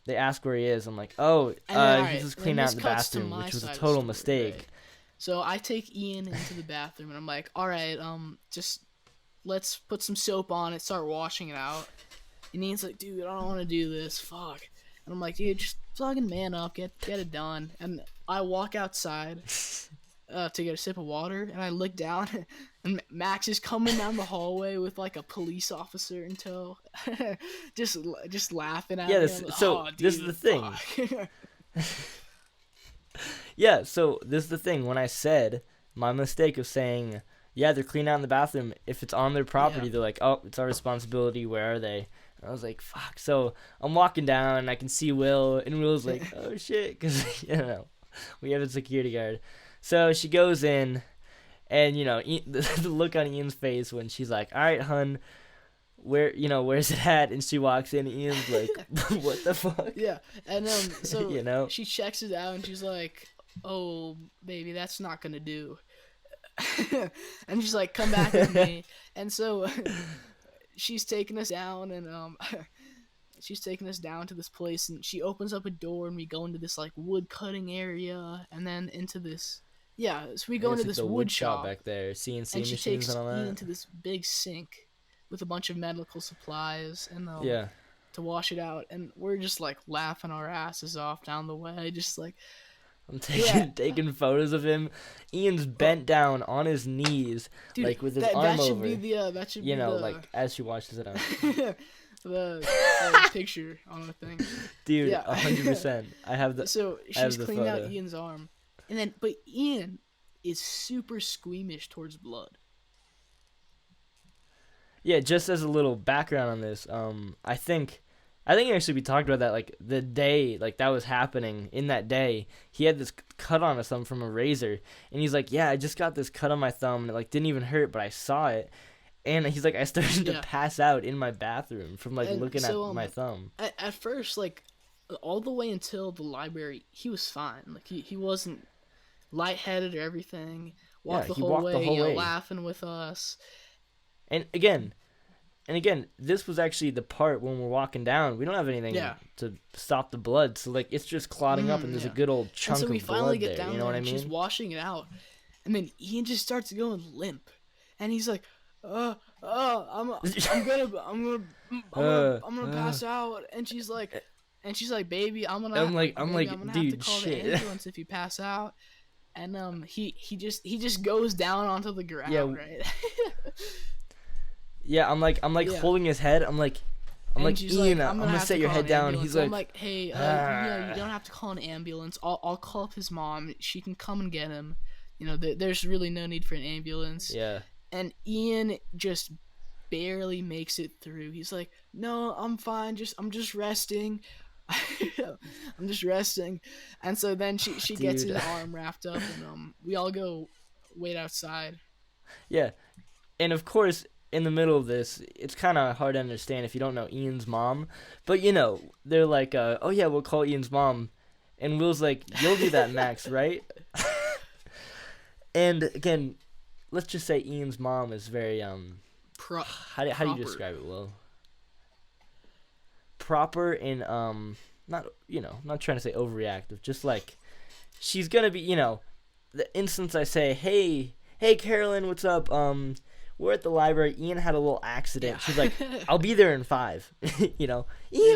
they ask where he is. I'm like, he's just cleaning out in the bathroom, which was a total mistake. Right. So I take Ian into the bathroom, and I'm like, all right, just let's put some soap on it, start washing it out. And Ian's like, dude, I don't want to do this, fuck. And I'm like, dude, just fucking man up, get it done. And I walk outside to get a sip of water, and I look down, and Max is coming down the hallway with like a police officer in tow, just laughing at me. This is the thing. Yeah, so this is the thing. When I said my mistake of saying, yeah, they're cleaning out in the bathroom, if it's on their property, they're like, oh, it's our responsibility. Where are they? And I was like, fuck. So I'm walking down, and I can see Will, and Will's like, oh shit, because we have a security guard. So she goes in, and the look on Ian's face when she's like, all right, hun, where's it at? And she walks in, and Ian's like, what the fuck? Yeah, and so she checks it out, and she's like, oh, baby, that's not gonna do. And she's like, come back with me. And so she's taking us down, and she's taking us down to this place, and she opens up a door, and we go into this like wood cutting area, and then into this. Yeah, so we go into this wood shop back there, CNC and machines she takes and all that. Ian into this big sink with a bunch of medical supplies and to wash it out, and we're just like laughing our asses off down the way, just like I'm taking photos of him. Ian's bent down on his knees, dude, like with his arm over. That should be like as she washes it out. the picture on the thing. Dude, 100%. I have the. So she's cleaning out Ian's arm. But Ian is super squeamish towards blood. Yeah, just as a little background on this, I think actually we talked about that, like the day like that was happening. In that day, he had this cut on his thumb from a razor, and he's like, yeah, I just got this cut on my thumb, and it like didn't even hurt, but I saw it, and he's like, I started to pass out in my bathroom from like looking at my thumb. At first, like all the way until the library, he was fine. Like he wasn't lightheaded or everything. Walked the whole way, laughing with us. And again, this was actually the part when we're walking down. We don't have anything to stop the blood, so like it's just clotting up, and there's a good old chunk of blood there. So we finally get down there, what I mean? She's washing it out, and then Ian just starts going limp, and he's like, I'm gonna pass out, and she's like, baby, I'm gonna dude, have to call shit. the ambulance if you pass out. And he just goes down onto the ground, right? Yeah, I'm like holding his head. I'm like Ian, I'm gonna set your head down. He's like, I'm like, hey, you don't have to call an ambulance. I'll call up his mom. She can come and get him. There's really no need for an ambulance. Yeah. And Ian just barely makes it through. He's like, no, I'm fine. I'm just resting. I'm just resting. And so then she gets his arm wrapped up, and we all go wait outside. Yeah. And of course, in the middle of this, it's kind of hard to understand if you don't know Ian's mom. But they're like, oh yeah, we'll call Ian's mom. And Will's like, you'll do that, Max, right? And again, let's just say Ian's mom is very how do you describe it, Will? Proper and not trying to say overreactive, just like she's gonna be, the instance I say, hey Carolyn, what's up? We're at the library. Ian had a little accident. Yeah. She's like, I'll be there in 5. Ian,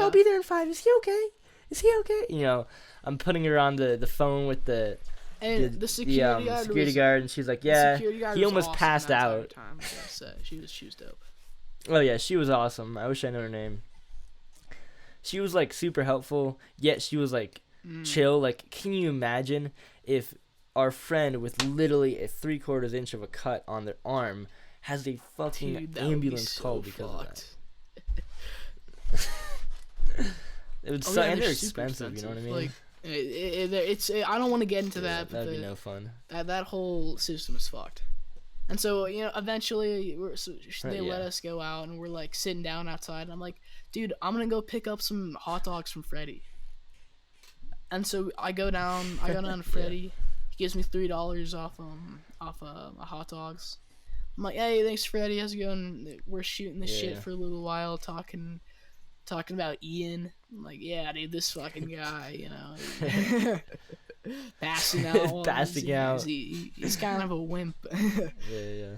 I'll be there in 5. Is he okay? I'm putting her on the phone with the security guard, and she's like, yeah. He almost awesome passed out. Time, she was dope. Oh yeah, she was awesome. I wish I knew her name. She was like super helpful, yet she was like chill. Like, can you imagine if our friend with literally a 3/4 inch of a cut on their arm has a fucking ambulance call because of that? It would suck, and they're expensive, you know what I mean? Like, I don't want to get into Yeah, that, but that'd be no fun. that whole system is fucked. And so, eventually they let Yeah. us go out, and we're like sitting down outside, and I'm like, dude, I'm gonna go pick up some hot dogs from Freddy. And so I go down to Yeah. Freddy. He gives me $3 off hot dogs. I'm like, hey, thanks, Freddy. How's it going? We're shooting the shit Yeah. for a little while, talking about Ian. I'm like, yeah, dude, this fucking guy, passing out. while Passing out. He's kind of a wimp. Yeah.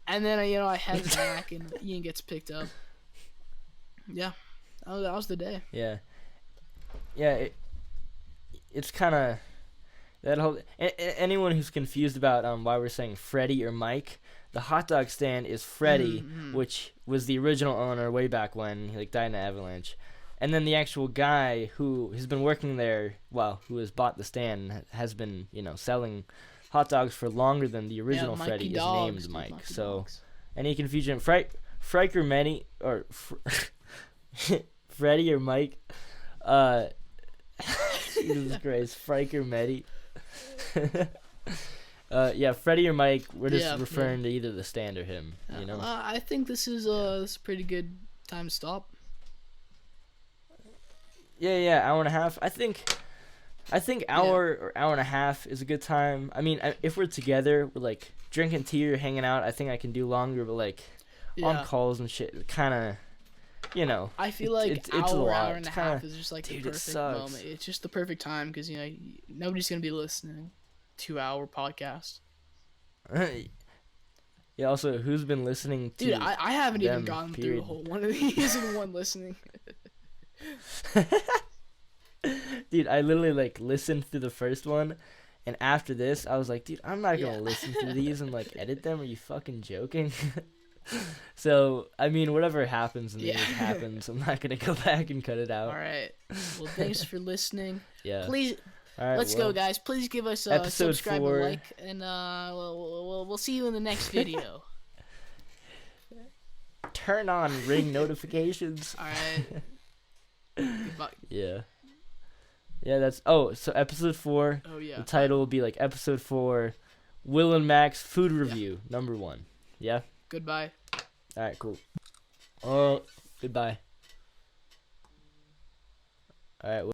And then I head back, and Ian gets picked up. Yeah, that was the day. Yeah. It's kind of that whole. Anyone who's confused about why we're saying Freddy or Mike, the hot dog stand is Freddy, Mm-hmm. which was the original owner way back when he died in an avalanche, and then the actual guy who has been working there, who has bought the stand, has been selling hot dogs for longer than the original Mikey Freddy Dogs, is named dude, Mike. Mikey So Dogs. any confusion, Friker Many or Freddy or Mike, Jesus Christ, Friker Medi. Freddie or Mike, we're just referring to either the stand or him. I think this is a pretty good time to stop. Yeah, hour and a half. I think hour or hour and a half is a good time. I mean, if we're together, we're like drinking tea or hanging out, I think I can do longer, but like on calls and shit, kind of, I feel like it's a lot. hour and It's a half kinda- is just like dude, the it perfect sucks. moment. It's just the perfect time because nobody's gonna be listening. 2-hour podcast. Yeah. Also, who's been listening to? Dude, I haven't even them, gotten through period. a whole one of these in one listening. Dude, I literally listened through the first one, and after this, I was like, dude, I'm not gonna Yeah. listen through these and edit them. Are you fucking joking? So I mean, whatever happens in these happens. I'm not gonna go back and cut it out. All right. Well, thanks for listening. Yeah. Please, All right, let's go, guys. Please give us a episode subscribe, 4. a like, and we'll see you in the next video. Turn on ring notifications. All right. Goodbye. Yeah. That's so episode 4. Oh yeah. The title will be episode 4, Will and Max food review number 1. Yeah. Goodbye. All right. Cool. Goodbye. All right.